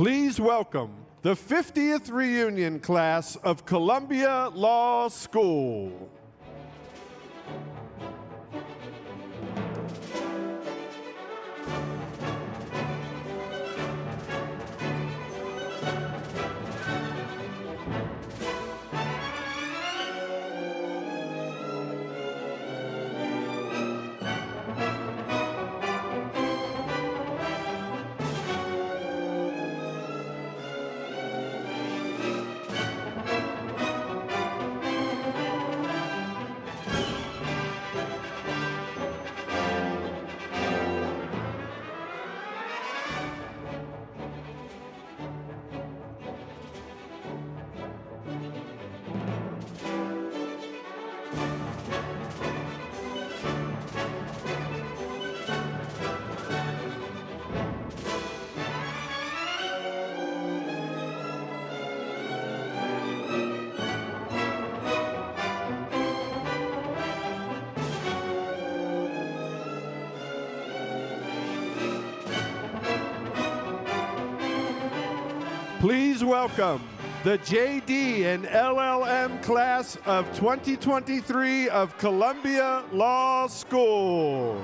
Please welcome the 50th reunion class of Columbia Law School. Please welcome the JD and LLM class of 2023 of Columbia Law School.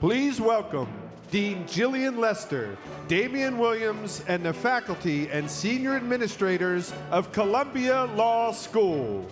Please welcome Dean Jillian Lester, Damian Williams, and the faculty and senior administrators of Columbia Law School.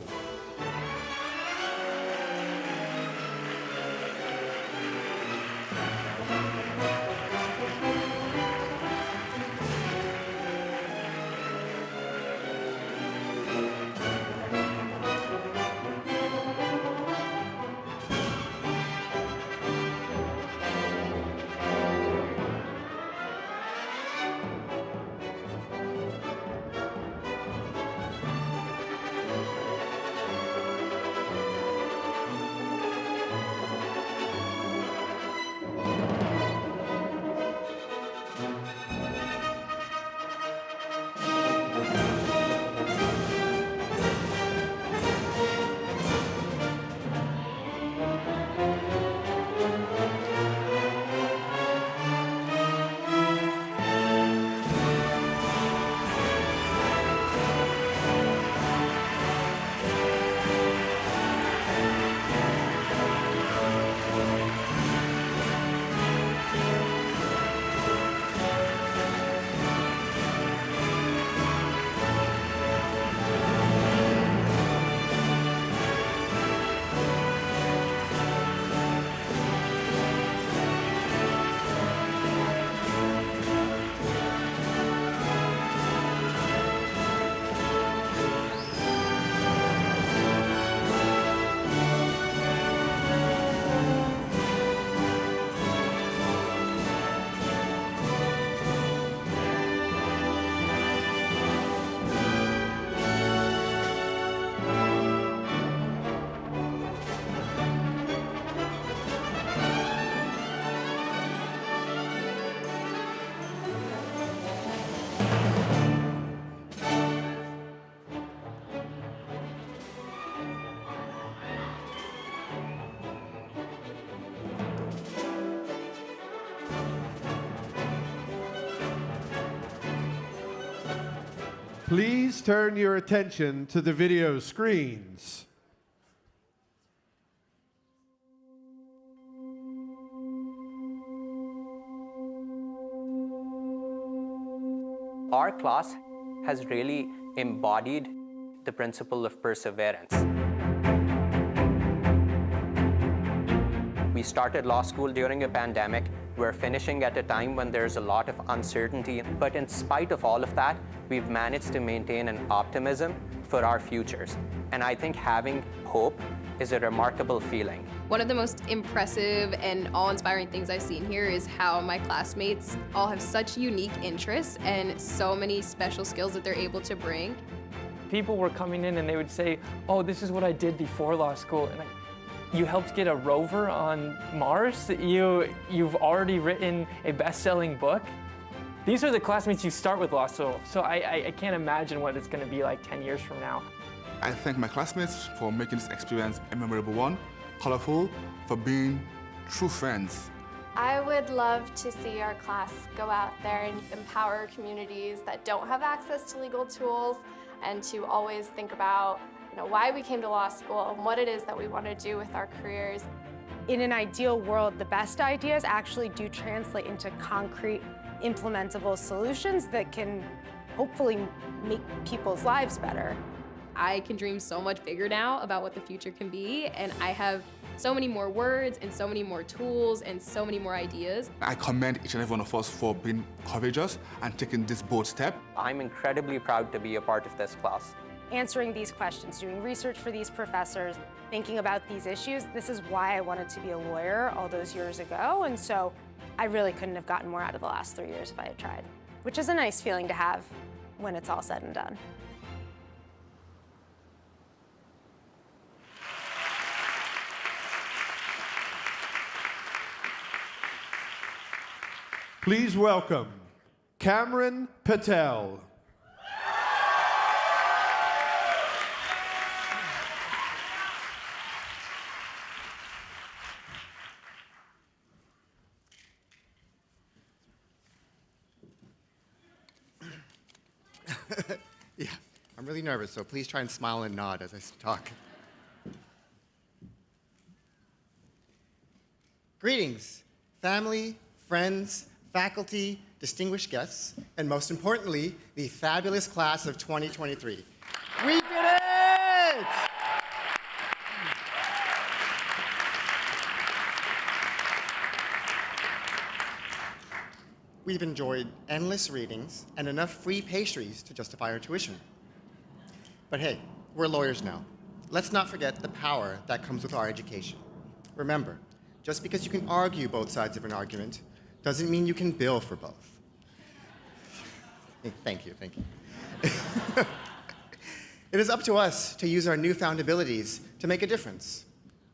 Please turn your attention to the video screens. Our class has really embodied the principle of perseverance. We started law school during a pandemic. We're finishing at a time when there's a lot of uncertainty. But in spite of all of that, we've managed to maintain an optimism for our futures. And I think having hope is a remarkable feeling. One of the most impressive and awe-inspiring things I've seen here is how my classmates all have such unique interests and so many special skills that they're able to bring. People were coming in and they would say, oh, this is what I did before law school. And you helped get a rover on Mars? You've already written a best-selling book? These are the classmates you start with law school, so I can't imagine what it's going to be like 10 years from now. I thank my classmates for making this experience a memorable one, colorful, for being true friends. I would love to see our class go out there and empower communities that don't have access to legal tools, and to always think about why we came to law school and what it is that we want to do with our careers. In an ideal world, the best ideas actually do translate into concrete, implementable solutions that can hopefully make people's lives better. I can dream so much bigger now about what the future can be, and I have so many more words and so many more tools and so many more ideas. I commend each and every one of us for being courageous and taking this bold step. I'm incredibly proud to be a part of this class. Answering these questions, doing research for these professors, thinking about these issues, this is why I wanted to be a lawyer all those years ago, and so I really couldn't have gotten more out of the last 3 years if I had tried, which is a nice feeling to have when it's all said and done. Please welcome Cameron Patel. Yeah, I'm really nervous, so please try and smile and nod as I talk. Greetings, family, friends, faculty, distinguished guests, and most importantly, the fabulous class of 2023. We did it! We've enjoyed endless readings and enough free pastries to justify our tuition. But hey, we're lawyers now. Let's not forget the power that comes with our education. Remember, just because you can argue both sides of an argument doesn't mean you can bill for both. Thank you. It is up to us to use our newfound abilities to make a difference.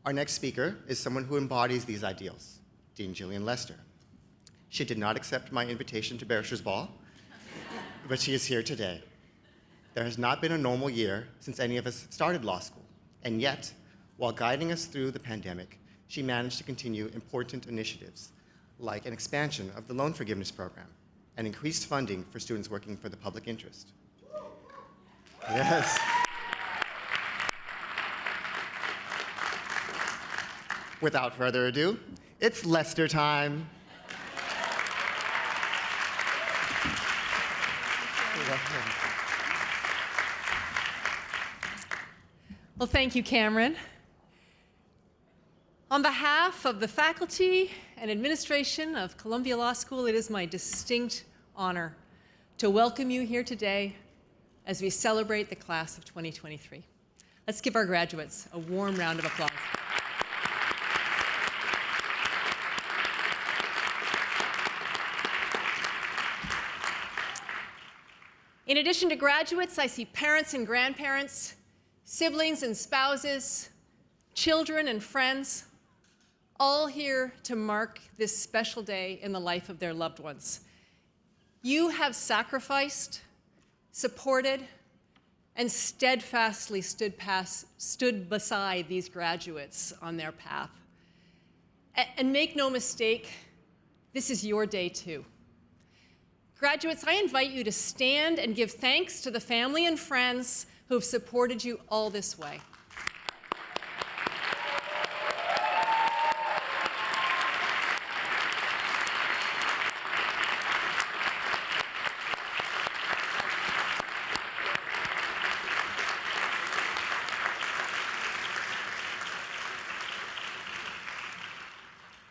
Our next speaker is someone who embodies these ideals, Dean Gillian Lester. She did not accept my invitation to Barrister's Ball, but she is here today. There has not been a normal year since any of us started law school, and yet, while guiding us through the pandemic, she managed to continue important initiatives, like an expansion of the loan forgiveness program and increased funding for students working for the public interest. Yes. Without further ado, it's Lester time. Well, thank you, Cameron. On behalf of the faculty and administration of Columbia Law School, it is my distinct honor to welcome you here today as we celebrate the class of 2023. Let's give our graduates a warm round of applause. In addition to graduates, I see parents and grandparents, siblings and spouses, children and friends, all here to mark this special day in the life of their loved ones. You have sacrificed, supported, and steadfastly stood beside these graduates on their path. And make no mistake, this is your day too. Graduates, I invite you to stand and give thanks to the family and friends who have supported you all this way.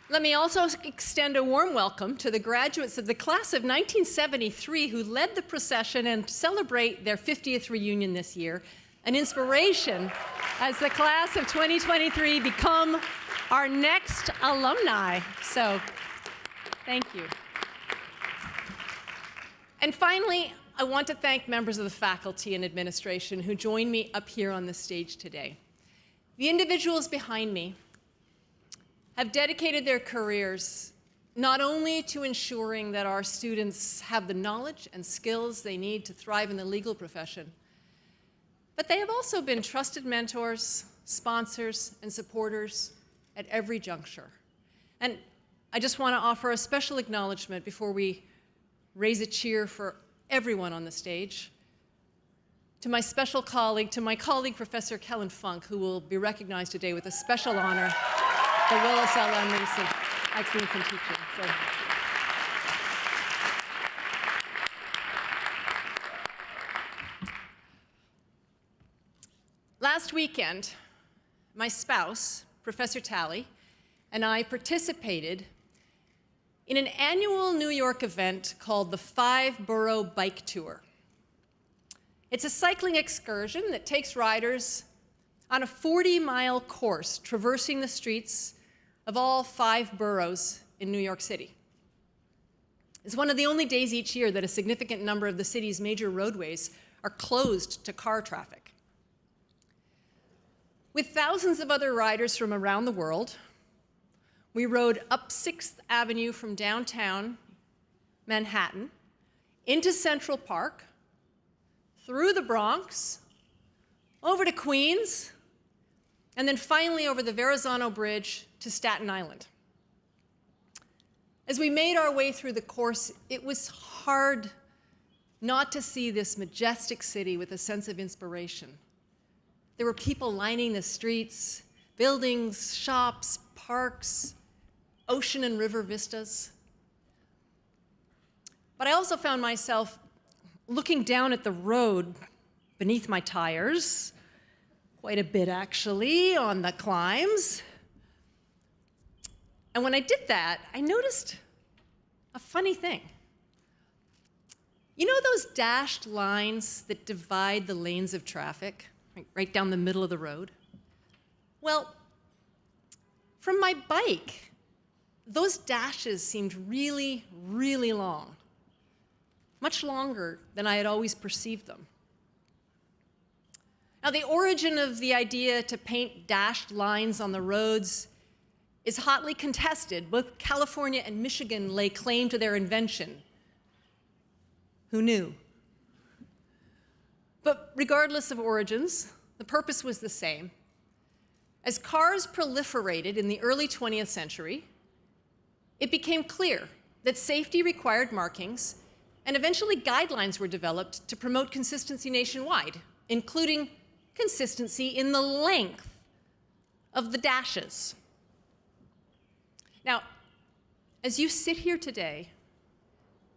Let me also extend a warm welcome to the graduates of the class of 1973 who led the procession and celebrate their 50th reunion this year, an inspiration as the class of 2023 become our next alumni. So, thank you. And finally, I want to thank members of the faculty and administration who join me up here on the stage today. The individuals behind me have dedicated their careers not only to ensuring that our students have the knowledge and skills they need to thrive in the legal profession, but they have also been trusted mentors, sponsors, and supporters at every juncture. And I just want to offer a special acknowledgement before we raise a cheer for everyone on the stage to my special colleague, to my colleague, Professor Kellen Funk, who will be recognized today with a special honor, the Willis L.M. Reese of Excellence in Teaching. So. Last weekend, my spouse, Professor Talley, and I participated in an annual New York event called the 5-Borough Bike Tour. It's a cycling excursion that takes riders on a 40-mile course traversing the streets of all 5 boroughs in New York City. It's one of the only days each year that a significant number of the city's major roadways are closed to car traffic. With thousands of other riders from around the world, we rode up 6th Avenue from downtown Manhattan into Central Park, through the Bronx, over to Queens, and then finally over the Verrazano Bridge to Staten Island. As we made our way through the course, it was hard not to see this majestic city with a sense of inspiration. There were people lining the streets, buildings, shops, parks, ocean and river vistas. But I also found myself looking down at the road beneath my tires, quite a bit actually, on the climbs. And when I did that, I noticed a funny thing. You know those dashed lines that divide the lanes of traffic, right down the middle of the road? Well, from my bike, those dashes seemed really, really long, much longer than I had always perceived them. Now, the origin of the idea to paint dashed lines on the roads is hotly contested. Both California and Michigan lay claim to their invention. Who knew? But regardless of origins, the purpose was the same. As cars proliferated in the early 20th century, it became clear that safety required markings, and eventually guidelines were developed to promote consistency nationwide, including consistency in the length of the dashes. Now, as you sit here today,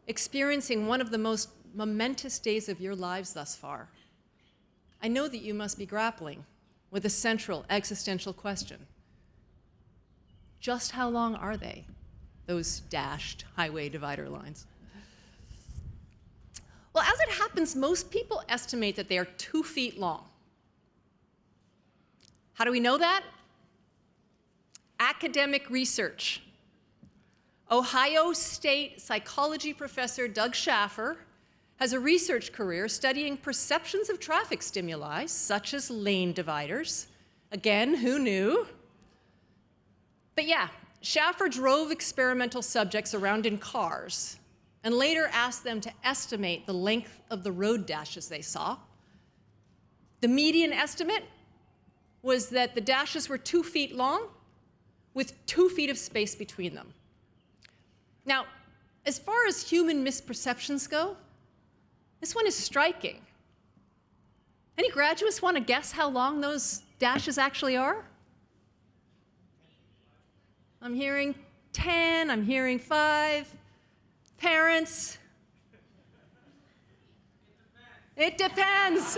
experiencing one of the most momentous days of your lives thus far, I know that you must be grappling with a central existential question. Just how long are they, those dashed highway divider lines? Well, as it happens, most people estimate that they are 2 feet long. How do we know that? Academic research. Ohio State psychology professor Doug Schaffer has a research career studying perceptions of traffic stimuli, such as lane dividers. Again, who knew? But yeah, Schaffer drove experimental subjects around in cars and later asked them to estimate the length of the road dashes they saw. The median estimate was that the dashes were 2 feet long with 2 feet of space between them. Now, as far as human misperceptions go, this one is striking. Any graduates want to guess how long those dashes actually are? I'm hearing 10, I'm hearing 5. Parents? It depends.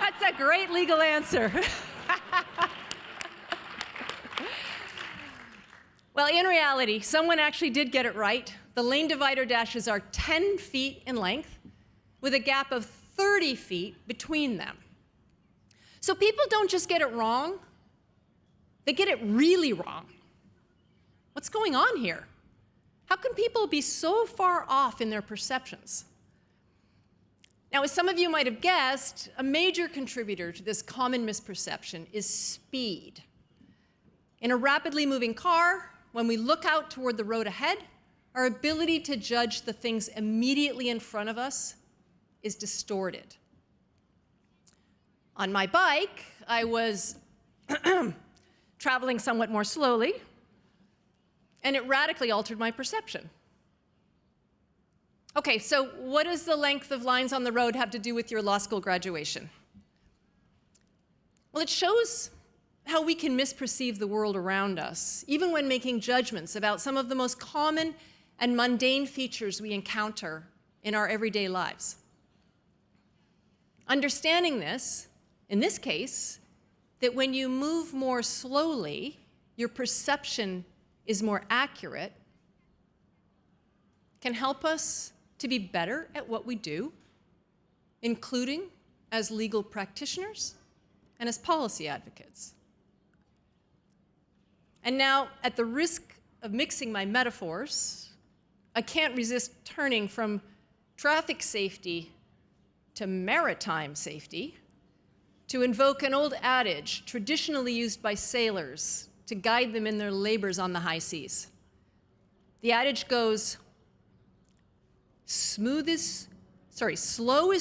That's a great legal answer. Well, in reality, someone actually did get it right. The lane divider dashes are 10 feet in length with a gap of 30 feet between them. So people don't just get it wrong, they get it really wrong. What's going on here? How can people be so far off in their perceptions? Now, as some of you might have guessed, a major contributor to this common misperception is speed. In a rapidly moving car, when we look out toward the road ahead, our ability to judge the things immediately in front of us is distorted. On my bike, I was traveling somewhat more slowly, and it radically altered my perception. Okay, so what does the length of lines on the road have to do with your law school graduation? Well, it shows how we can misperceive the world around us, even when making judgments about some of the most common and mundane features we encounter in our everyday lives. Understanding this, in this case, that when you move more slowly, your perception is more accurate, can help us to be better at what we do, including as legal practitioners and as policy advocates. And now, at the risk of mixing my metaphors, I can't resist turning from traffic safety to maritime safety to invoke an old adage traditionally used by sailors to guide them in their labors on the high seas. The adage goes, slow is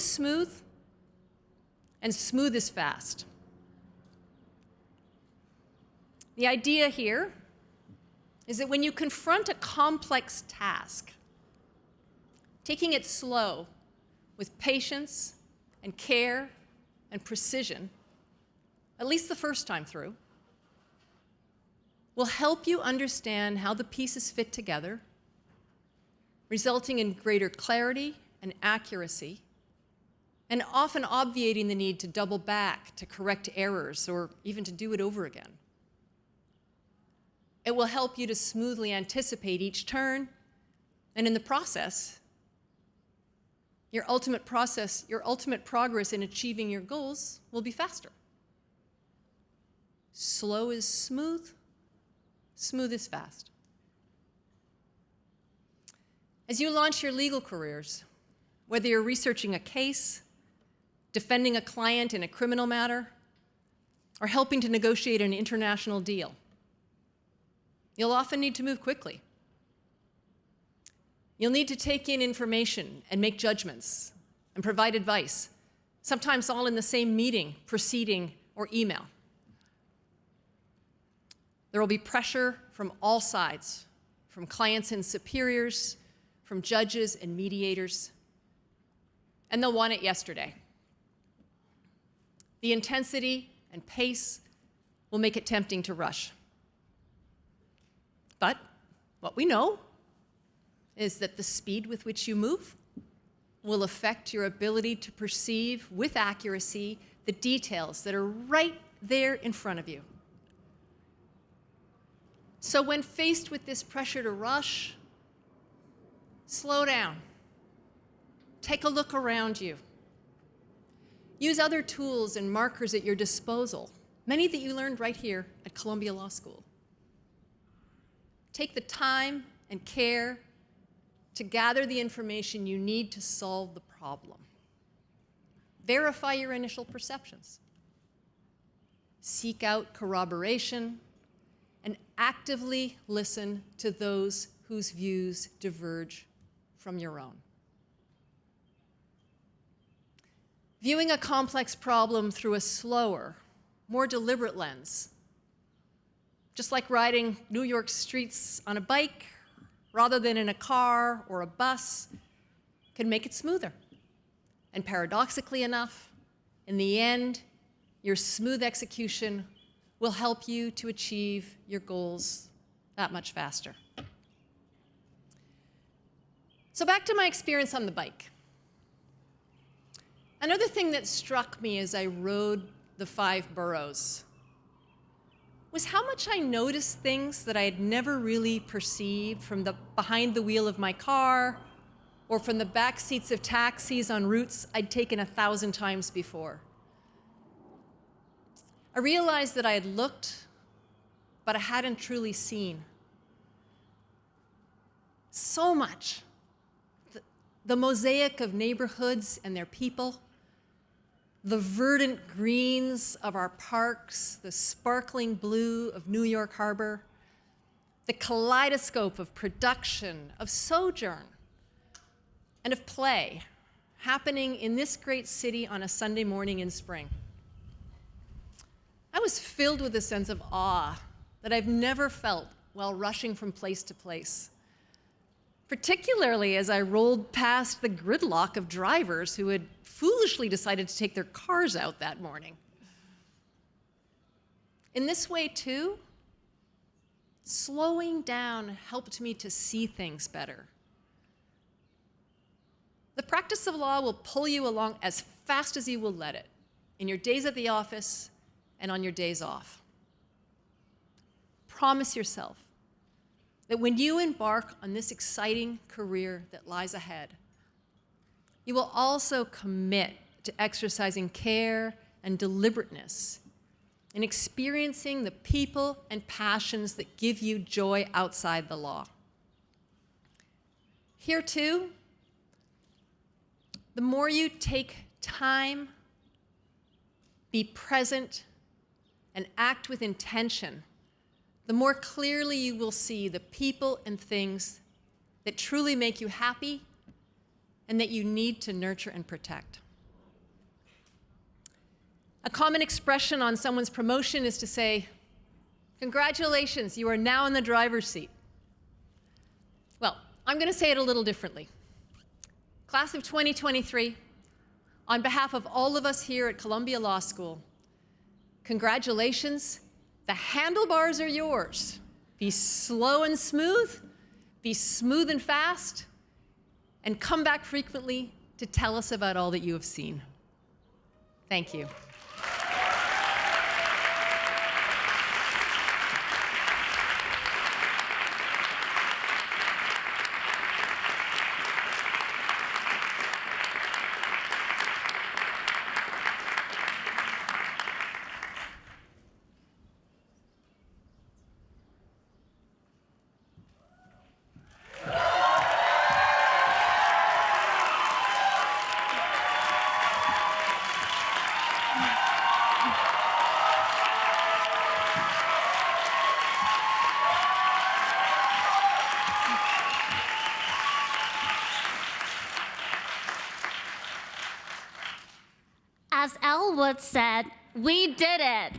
smooth, and smooth is fast. The idea here is that when you confront a complex task, taking it slow with patience and care and precision, at least the first time through, will help you understand how the pieces fit together, resulting in greater clarity and accuracy, and often obviating the need to double back to correct errors or even to do it over again. It will help you to smoothly anticipate each turn, and in the process, your ultimate progress in achieving your goals will be faster. Slow is smooth, smooth is fast. As you launch your legal careers, whether you're researching a case, defending a client in a criminal matter, or helping to negotiate an international deal, you'll often need to move quickly. You'll need to take in information and make judgments and provide advice, sometimes all in the same meeting, proceeding, or email. There will be pressure from all sides, from clients and superiors, from judges and mediators, and they'll want it yesterday. The intensity and pace will make it tempting to rush. But what we know is that the speed with which you move will affect your ability to perceive with accuracy the details that are right there in front of you. So when faced with this pressure to rush, slow down. Take a look around you. Use other tools and markers at your disposal, many that you learned right here at Columbia Law School. Take the time and care to gather the information you need to solve the problem. Verify your initial perceptions. Seek out corroboration and actively listen to those whose views diverge from your own. Viewing a complex problem through a slower, more deliberate lens, just like riding New York streets on a bike rather than in a car or a bus, can make it smoother. And paradoxically enough, in the end, your smooth execution will help you to achieve your goals that much faster. So back to my experience on the bike. Another thing that struck me as I rode the 5 boroughs was how much I noticed things that I had never really perceived from behind the wheel of my car or from the back seats of taxis on routes I'd taken 1,000 times before. I realized that I had looked, but I hadn't truly seen. So much. The mosaic of neighborhoods and their people, the verdant greens of our parks, the sparkling blue of New York Harbor, the kaleidoscope of production, of sojourn, and of play happening in this great city on a Sunday morning in spring. I was filled with a sense of awe that I've never felt while rushing from place to place, particularly as I rolled past the gridlock of drivers who had foolishly decided to take their cars out that morning. In this way, too, slowing down helped me to see things better. The practice of law will pull you along as fast as you will let it, in your days at the office and on your days off. Promise yourself that when you embark on this exciting career that lies ahead, you will also commit to exercising care and deliberateness in experiencing the people and passions that give you joy outside the law. Here too, the more you take time, be present, and act with intention, the more clearly you will see the people and things that truly make you happy and that you need to nurture and protect. A common expression on someone's promotion is to say, "Congratulations, you are now in the driver's seat." Well, I'm going to say it a little differently. Class of 2023, on behalf of all of us here at Columbia Law School, congratulations. The handlebars are yours. be slow and smooth, be smooth and fast, and come back frequently to tell us about all that you have seen. Thank you. As Elle Wood said, we did it.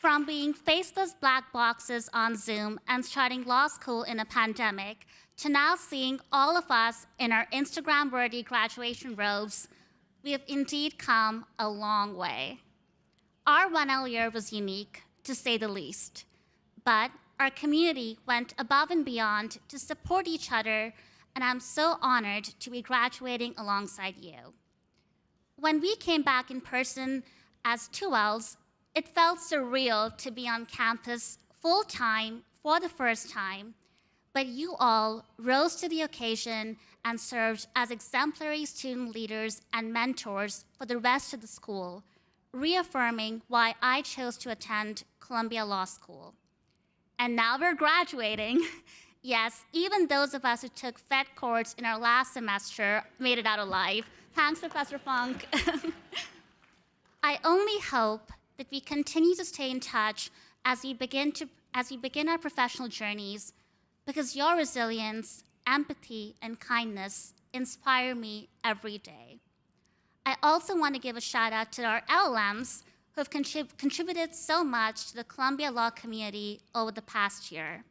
From being faceless black boxes on Zoom and starting law school in a pandemic, to now seeing all of us in our Instagram-worthy graduation robes, we have indeed come a long way. Our 1L year was unique, to say the least, but our community went above and beyond to support each other, and I'm so honored to be graduating alongside you. When we came back in person as 2Ls, it felt surreal to be on campus full-time for the first time, but you all rose to the occasion and served as exemplary student leaders and mentors for the rest of the school, reaffirming why I chose to attend Columbia Law School. And now we're graduating. Yes, even those of us who took Fed course in our last semester made it out alive. Thanks, Professor Funk. I only hope that we continue to stay in touch as we begin our professional journeys, because your resilience, empathy, and kindness inspire me every day. I also want to give a shout out to our LLMs who have contributed so much to the Columbia Law community over the past year.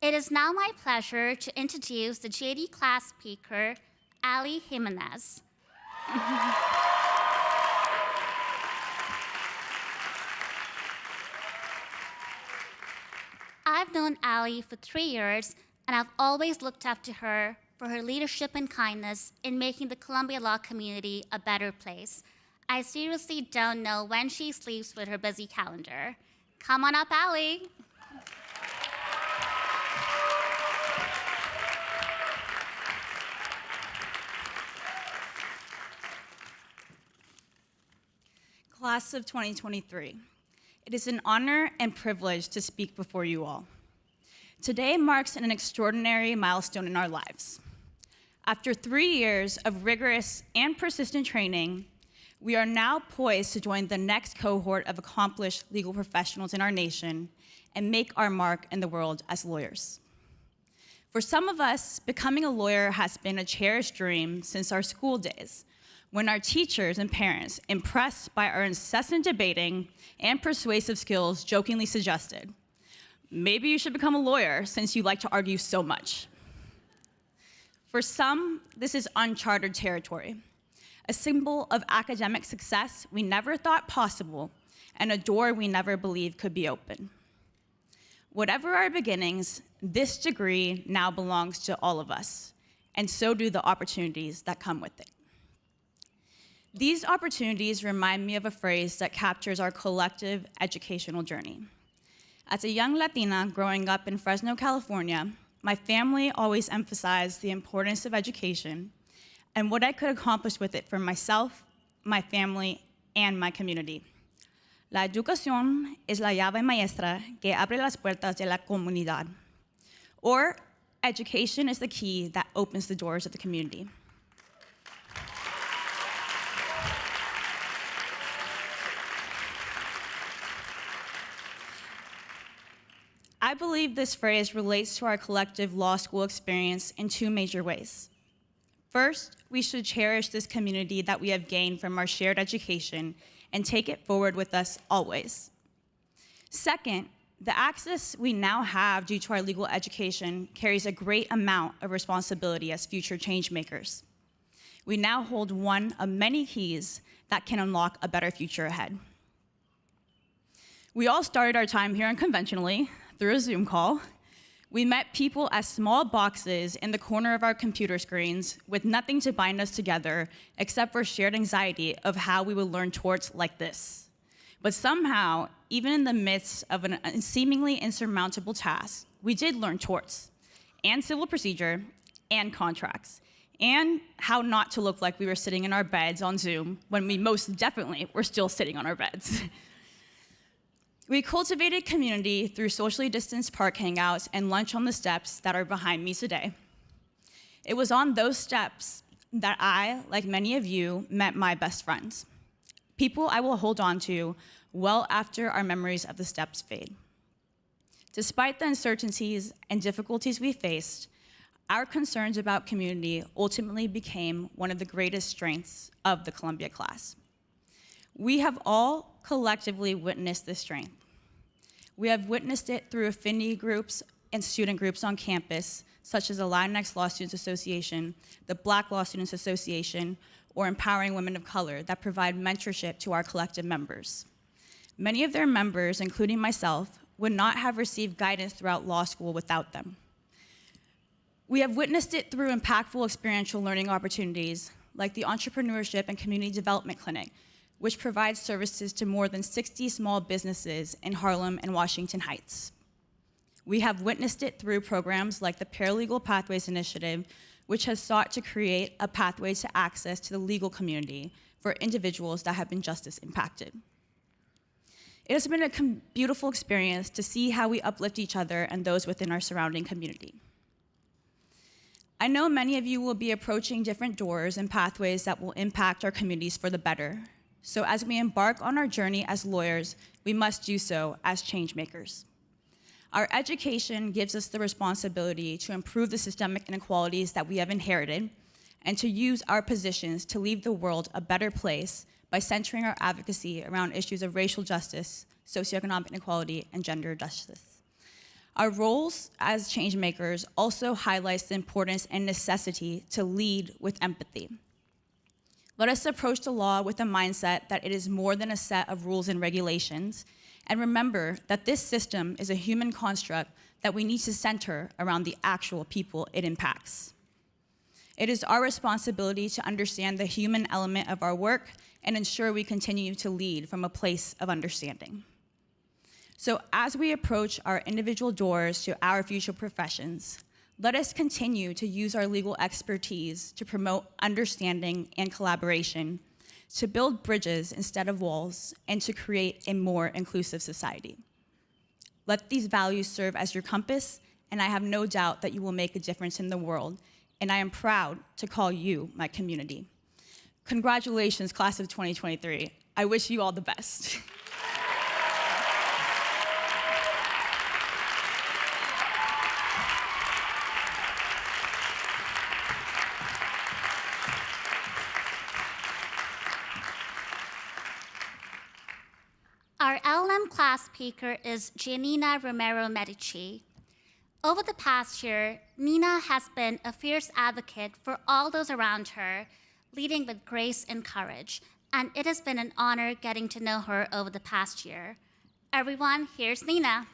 It is now my pleasure to introduce the JD class speaker, Ali Jimenez. I've known Ali for 3 years, and I've always looked up to her for her leadership and kindness in making the Columbia Law community a better place. I seriously don't know when she sleeps with her busy calendar. Come on up, Ali. Class of 2023. It is an honor and privilege to speak before you all. Today marks an extraordinary milestone in our lives. After 3 years of rigorous and persistent training, we are now poised to join the next cohort of accomplished legal professionals in our nation and make our mark in the world as lawyers. For some of us, becoming a lawyer has been a cherished dream since our school days, when our teachers and parents, impressed by our incessant debating and persuasive skills, jokingly suggested, maybe you should become a lawyer since you like to argue so much. For some, this is uncharted territory, a symbol of academic success we never thought possible and a door we never believed could be open. Whatever our beginnings, this degree now belongs to all of us, and so do the opportunities that come with it. These opportunities remind me of a phrase that captures our collective educational journey. As a young Latina growing up in Fresno, California, my family always emphasized the importance of education and what I could accomplish with it for myself, my family, and my community. La educación es la llave maestra que abre las puertas de la comunidad. Or, education is the key that opens the doors of the community. I believe this phrase relates to our collective law school experience in 2 major ways. First, we should cherish this community that we have gained from our shared education and take it forward with us always. Second, The access we now have due to our legal education carries a great amount of responsibility as future change makers. We now hold one of many keys that can unlock a better future ahead. We all started our time here unconventionally through a Zoom call. We met people as small boxes in the corner of our computer screens with nothing to bind us together except for shared anxiety of how we would learn torts like this. But somehow, even in the midst of a seemingly insurmountable task, we did learn torts and civil procedure and contracts and how not to look like we were sitting in our beds on Zoom when we most definitely were still sitting on our beds. We cultivated community through socially distanced park hangouts and lunch on the steps that are behind me today. It was on those steps that I, like many of you, met my best friends. People I will hold on to well after our memories of the steps fade. Despite the uncertainties and difficulties we faced, our concerns about community ultimately became one of the greatest strengths of the Columbia class. We have all collectively witnessed this strength. We have witnessed it through affinity groups and student groups on campus, such as the Latinx Law Students Association, the Black Law Students Association, or Empowering Women of Color that provide mentorship to our collective members. Many of their members, including myself, would not have received guidance throughout law school without them. We have witnessed it through impactful experiential learning opportunities like the Entrepreneurship and Community Development Clinic, which provides services to more than 60 small businesses in Harlem and Washington Heights. We have witnessed it through programs like the Paralegal Pathways Initiative, which has sought to create a pathway to access to the legal community for individuals that have been justice impacted. It has been a beautiful experience to see how we uplift each other and those within our surrounding community. I know many of you will be approaching different doors and pathways that will impact our communities for the better. So as we embark on our journey as lawyers, we must do so as change makers. Our education gives us the responsibility to improve the systemic inequalities that we have inherited and to use our positions to leave the world a better place by centering our advocacy around issues of racial justice, socioeconomic inequality, and gender justice. Our roles as change makers also highlights the importance and necessity to lead with empathy. Let us approach the law with a mindset that it is more than a set of rules and regulations, and remember that this system is a human construct that we need to center around the actual people it impacts. It is our responsibility to understand the human element of our work and ensure we continue to lead from a place of understanding. So as we approach our individual doors to our future professions, let us continue to use our legal expertise to promote understanding and collaboration, to build bridges instead of walls, and to create a more inclusive society. Let these values serve as your compass, and I have no doubt that you will make a difference in the world, and I am proud to call you my community. Congratulations, class of 2023. I wish you all the best. Our LM class speaker is Giannina Romero Medici. Over the past year, Nina has been a fierce advocate for all those around her, leading with grace and courage, and it has been an honor getting to know her over the past year. Everyone, here's Nina.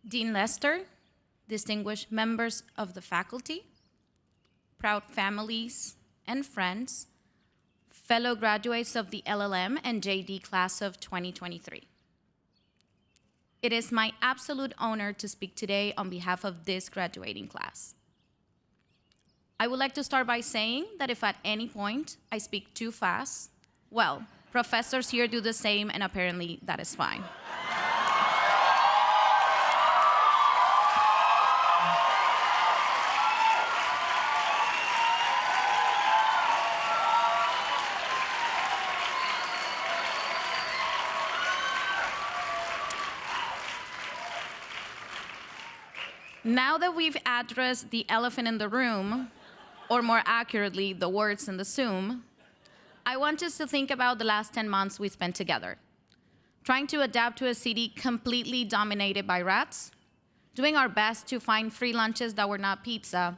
Dean Lester, distinguished members of the faculty, proud families and friends, fellow graduates of the LLM and JD class of 2023. It is my absolute honor to speak today on behalf of this graduating class. I would like to start by saying that if at any point I speak too fast, well, professors here do the same, and apparently that is fine. Now that we've addressed the elephant in the room, or more accurately, the words in the Zoom, I want us to think about the last 10 months we spent together, trying to adapt to a city completely dominated by rats, doing our best to find free lunches that were not pizza,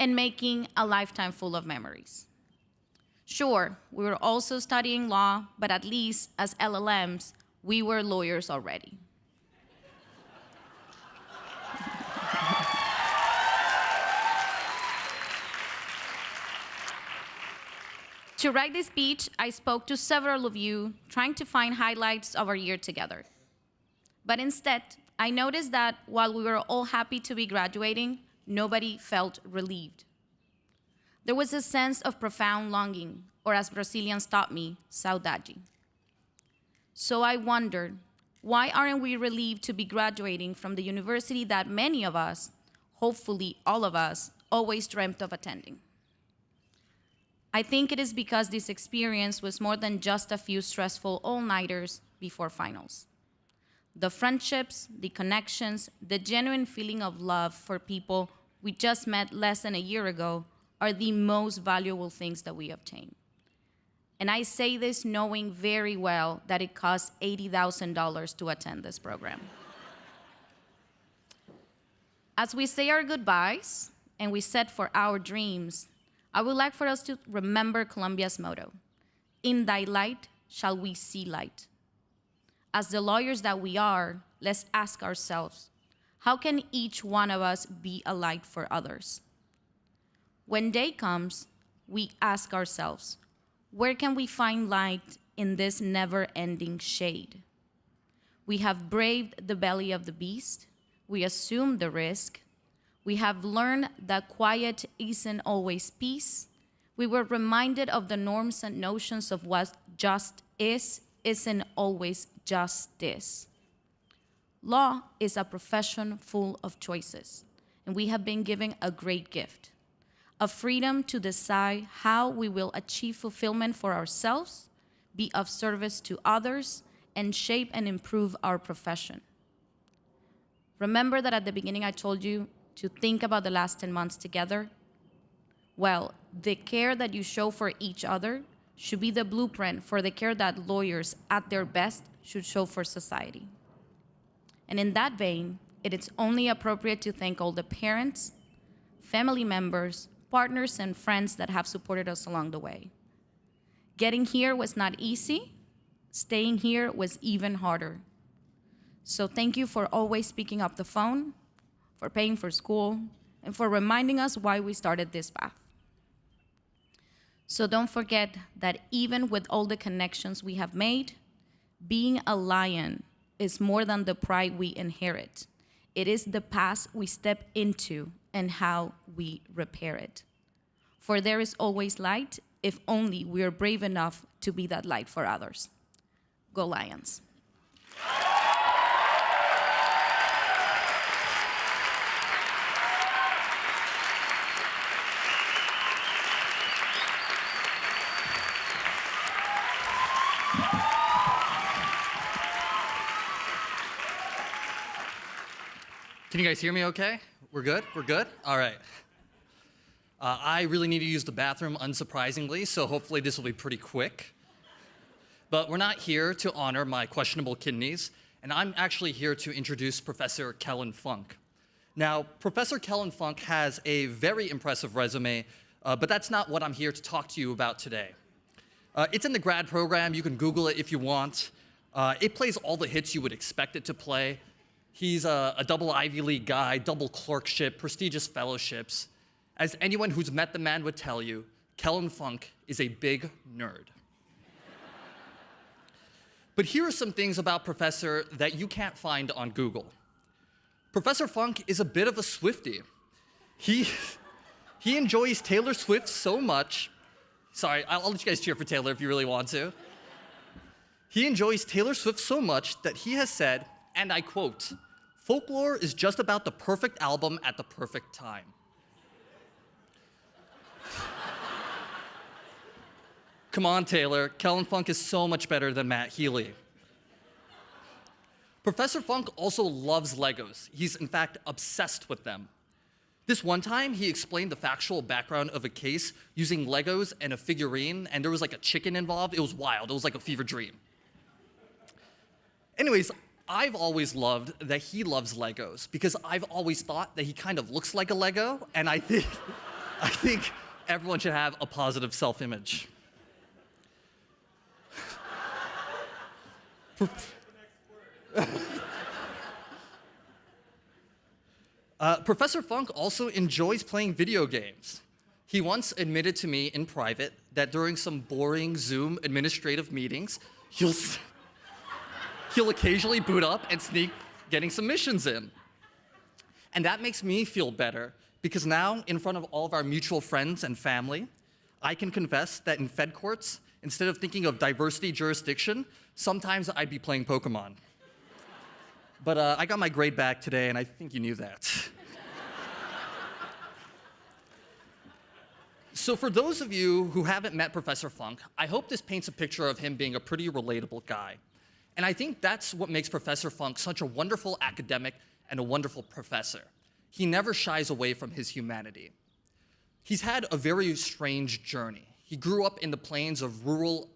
and making a lifetime full of memories. Sure, we were also studying law, but at least as LLMs, we were lawyers already. To write this speech, I spoke to several of you, trying to find highlights of our year together. But instead, I noticed that while we were all happy to be graduating, nobody felt relieved. There was a sense of profound longing, or as Brazilians taught me, saudade. So I wondered, why aren't we relieved to be graduating from the university that many of us, hopefully all of us, always dreamt of attending? I think it is because this experience was more than just a few stressful all-nighters before finals. The friendships, the connections, the genuine feeling of love for people we just met less than a year ago are the most valuable things that we obtain. And I say this knowing very well that it costs $80,000 to attend this program. As we say our goodbyes and we set for our dreams, I would like for us to remember Columbia's motto, "In thy light shall we see light." As the lawyers that we are, let's ask ourselves, how can each one of us be a light for others? When day comes, we ask ourselves, where can we find light in this never-ending shade? We have braved the belly of the beast. We assumed the risk. We have learned that quiet isn't always peace. We were reminded of the norms and notions of what just isn't always justice. Law is a profession full of choices, and we have been given a great gift, a freedom to decide how we will achieve fulfillment for ourselves, be of service to others, and shape and improve our profession. Remember that at the beginning I told you to think about the last 10 months together? Well, the care that you show for each other should be the blueprint for the care that lawyers at their best should show for society. And in that vein, it is only appropriate to thank all the parents, family members, partners, and friends that have supported us along the way. Getting here was not easy. Staying here was even harder. So thank you for always picking up the phone, for paying for school, and for reminding us why we started this path. So don't forget that even with all the connections we have made, being a lion is more than the pride we inherit. It is the path we step into and how we repair it. For there is always light if only we are brave enough to be that light for others. Go Lions. Can you guys hear me okay? We're good? We're good? All right. I really need to use the bathroom, unsurprisingly, so hopefully this will be pretty quick. But we're not here to honor my questionable kidneys, and I'm actually here to introduce Professor Kellen Funk. Now, Professor Kellen Funk has a very impressive resume, but that's not what I'm here to talk to you about today. It's in the grad program. You can Google it if you want. It plays all the hits you would expect it to play. He's a double Ivy League guy, double clerkship, prestigious fellowships. As anyone who's met the man would tell you, Kellen Funk is a big nerd. But here are some things about Professor that you can't find on Google. Professor Funk is a bit of a Swiftie. He enjoys Taylor Swift so much. Sorry, I'll let you guys cheer for Taylor if you really want to. He enjoys Taylor Swift so much that he has said, and I quote, "Folklore is just about the perfect album at the perfect time." Come on, Taylor. Kellen Funk is so much better than Matt Healy. Professor Funk also loves Legos. He's in fact obsessed with them. This one time, he explained the factual background of a case using Legos and a figurine, and there was like a chicken involved. It was wild. It was like a fever dream. Anyways, I've always loved that he loves Legos because I've always thought that he kind of looks like a Lego, and I think everyone should have a positive self-image. Professor Funk also enjoys playing video games. He once admitted to me in private that during some boring Zoom administrative meetings, he'll occasionally boot up and sneak getting some missions in. And that makes me feel better because now, in front of all of our mutual friends and family, I can confess that in Fed courts, instead of thinking of diversity jurisdiction, sometimes I'd be playing Pokemon. But I got my grade back today, and I think you knew that. So for those of you who haven't met Professor Funk, I hope this paints a picture of him being a pretty relatable guy. And I think that's what makes Professor Funk such a wonderful academic and a wonderful professor. He never shies away from his humanity. He's had a very strange journey. He grew up in the plains of rural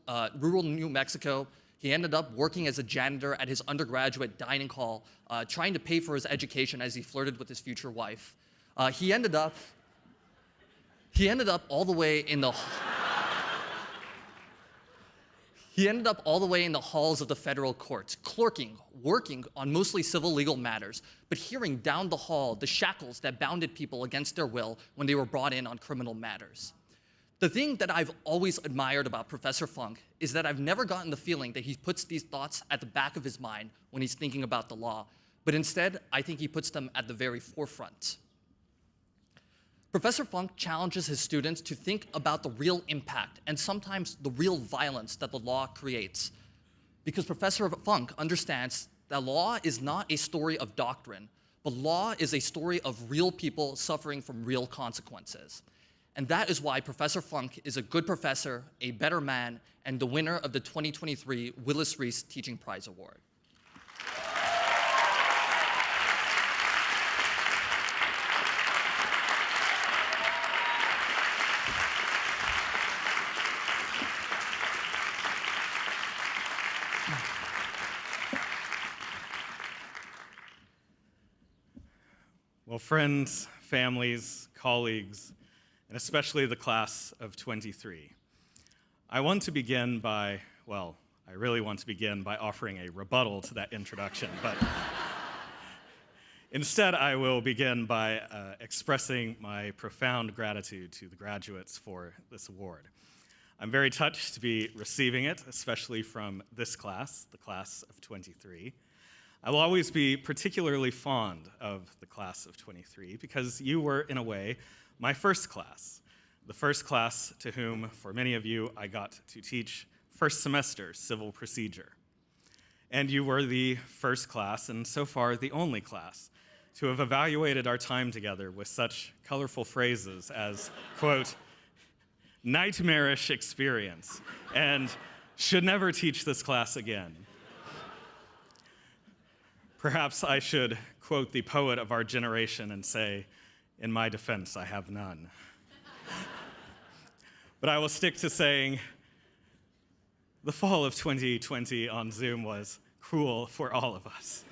New Mexico. He ended up working as a janitor at his undergraduate dining hall, trying to pay for his education as he flirted with his future wife. He ended up all the way in the halls of the federal courts, clerking, working on mostly civil legal matters, but hearing down the hall the shackles that bounded people against their will when they were brought in on criminal matters. The thing that I've always admired about Professor Funk is that I've never gotten the feeling that he puts these thoughts at the back of his mind when he's thinking about the law, but instead, I think he puts them at the very forefront. Professor Funk challenges his students to think about the real impact and sometimes the real violence that the law creates. Because Professor Funk understands that law is not a story of doctrine, but law is a story of real people suffering from real consequences. And that is why Professor Funk is a good professor, a better man, and the winner of the 2023 Willis Reese Teaching Prize Award. Well, friends, families, colleagues, and especially the class of 23. I want to begin by, well, I really want to begin by offering a rebuttal to that introduction, but instead I will begin by expressing my profound gratitude to the graduates for this award. I'm very touched to be receiving it, especially from this class, the class of 23. I will always be particularly fond of the class of 23 because you were, in a way, my first class, the first class to whom, for many of you, I got to teach first semester civil procedure. And you were the first class, and so far the only class, to have evaluated our time together with such colorful phrases as, quote, nightmarish experience, and should never teach this class again. Perhaps I should quote the poet of our generation and say, in my defense, I have none. But I will stick to saying, the fall of 2020 on Zoom was cruel for all of us.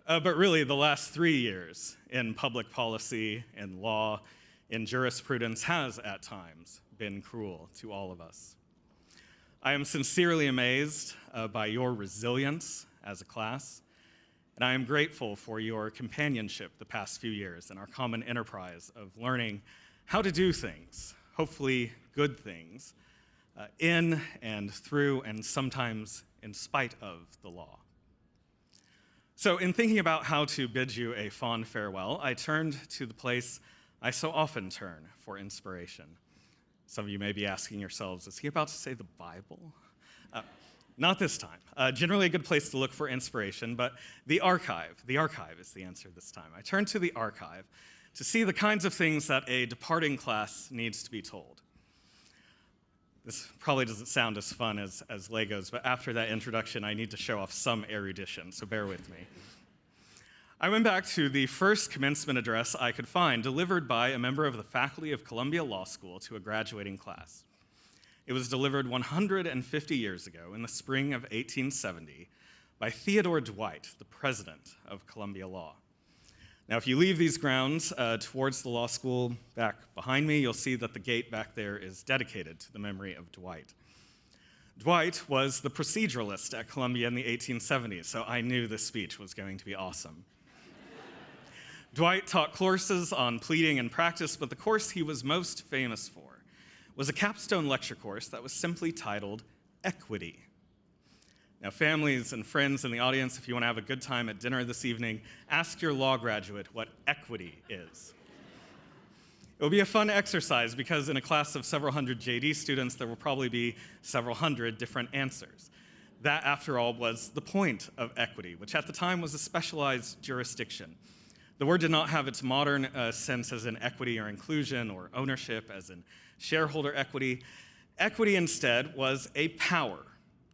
But really, the last 3 years in public policy, in law, in jurisprudence has, at times, been cruel to all of us. I am sincerely amazed by your resilience as a class, and I am grateful for your companionship the past few years in our common enterprise of learning how to do things, hopefully good things, in and through and sometimes in spite of the law. So in thinking about how to bid you a fond farewell, I turned to the place I so often turn for inspiration. Some of you may be asking yourselves, is he about to say the Bible? Not this time. Generally a good place to look for inspiration, but the archive is the answer this time. I turned to the archive to see the kinds of things that a departing class needs to be told. This probably doesn't sound as fun as Legos, but after that introduction, I need to show off some erudition, so bear with me. I went back to the first commencement address I could find, delivered by a member of the faculty of Columbia Law School to a graduating class. It was delivered 150 years ago, in the spring of 1870, by Theodore Dwight, the president of Columbia Law. Now, if you leave these grounds towards the law school back behind me, you'll see that the gate back there is dedicated to the memory of Dwight. Dwight was the proceduralist at Columbia in the 1870s, so I knew this speech was going to be awesome. Dwight taught courses on pleading and practice, but the course he was most famous for was a capstone lecture course that was simply titled Equity. Now, families and friends in the audience, if you want to have a good time at dinner this evening, ask your law graduate what equity is. It will be a fun exercise because in a class of several hundred JD students, there will probably be several hundred different answers. That, after all, was the point of equity, which at the time was a specialized jurisdiction. The word did not have its modern sense as in equity or inclusion or ownership as in shareholder equity. Equity instead was a power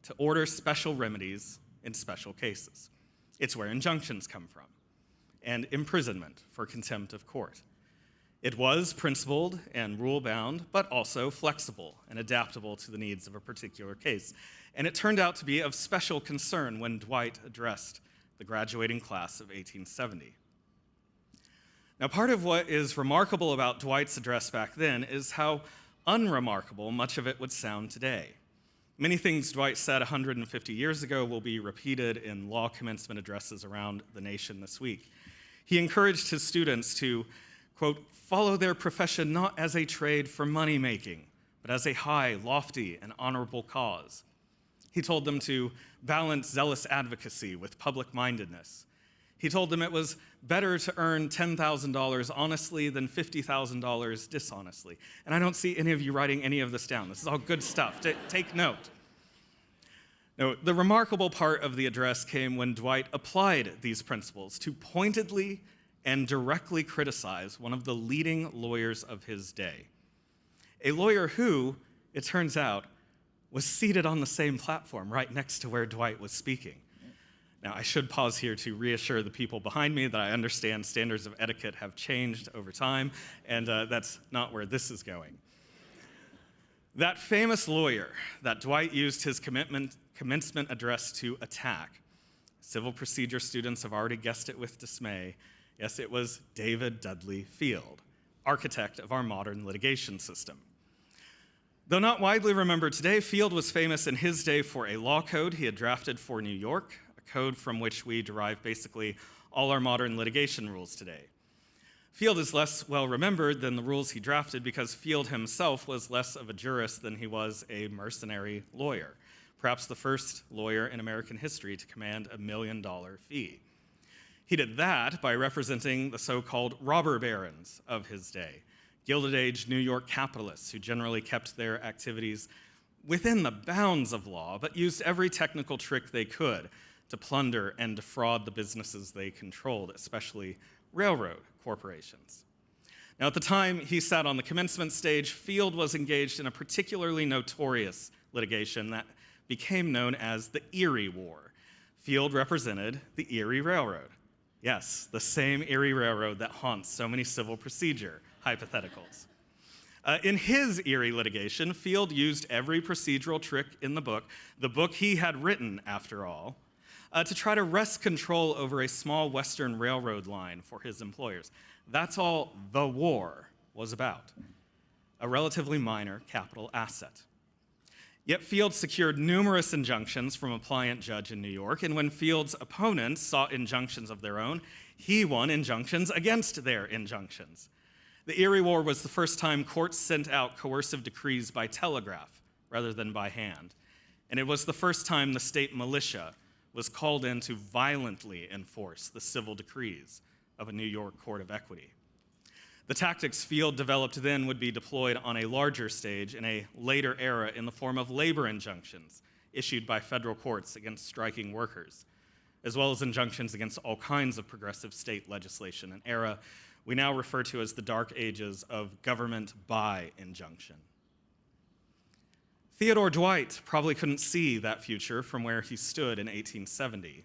to order special remedies in special cases. It's where injunctions come from, and imprisonment for contempt of court. It was principled and rule-bound, but also flexible and adaptable to the needs of a particular case. And it turned out to be of special concern when Dwight addressed the graduating class of 1870. Now, part of what is remarkable about Dwight's address back then is how unremarkable much of it would sound today. Many things Dwight said 150 years ago will be repeated in law commencement addresses around the nation this week. He encouraged his students to, quote, follow their profession not as a trade for money-making, but as a high, lofty, and honorable cause. He told them to balance zealous advocacy with public-mindedness. He told them it was better to earn $10,000 honestly than $50,000 dishonestly. And I don't see any of you writing any of this down. This is all good stuff. Take note. Now, the remarkable part of the address came when Dwight applied these principles to pointedly and directly criticize one of the leading lawyers of his day. A lawyer who, it turns out, was seated on the same platform right next to where Dwight was speaking. Now, I should pause here to reassure the people behind me that I understand standards of etiquette have changed over time, and that's not where this is going. That famous lawyer that Dwight used his commencement address to attack, civil procedure students have already guessed it with dismay. Yes, it was David Dudley Field, architect of our modern litigation system. Though not widely remembered today, Field was famous in his day for a law code he had drafted for New York, code from which we derive basically all our modern litigation rules today. Field is less well remembered than the rules he drafted because Field himself was less of a jurist than he was a mercenary lawyer, perhaps the first lawyer in American history to command $1 million fee. He did that by representing the so-called robber barons of his day, Gilded Age New York capitalists who generally kept their activities within the bounds of law, but used every technical trick they could to plunder and defraud the businesses they controlled, especially railroad corporations. Now, at the time he sat on the commencement stage, Field was engaged in a particularly notorious litigation that became known as the Erie War. Field represented the Erie Railroad. Yes, the same Erie Railroad that haunts so many civil procedure hypotheticals. In his Erie litigation, Field used every procedural trick in the book he had written, after all, to try to wrest control over a small Western railroad line for his employers. That's all the war was about, a relatively minor capital asset. Yet Field secured numerous injunctions from a pliant judge in New York, and when Field's opponents sought injunctions of their own, he won injunctions against their injunctions. The Erie War was the first time courts sent out coercive decrees by telegraph rather than by hand, and it was the first time the state militia was called in to violently enforce the civil decrees of a New York court of equity. The tactics Field developed then would be deployed on a larger stage in a later era in the form of labor injunctions issued by federal courts against striking workers, as well as injunctions against all kinds of progressive state legislation, an era we now refer to as the dark ages of government by injunction. Theodore Dwight probably couldn't see that future from where he stood in 1870.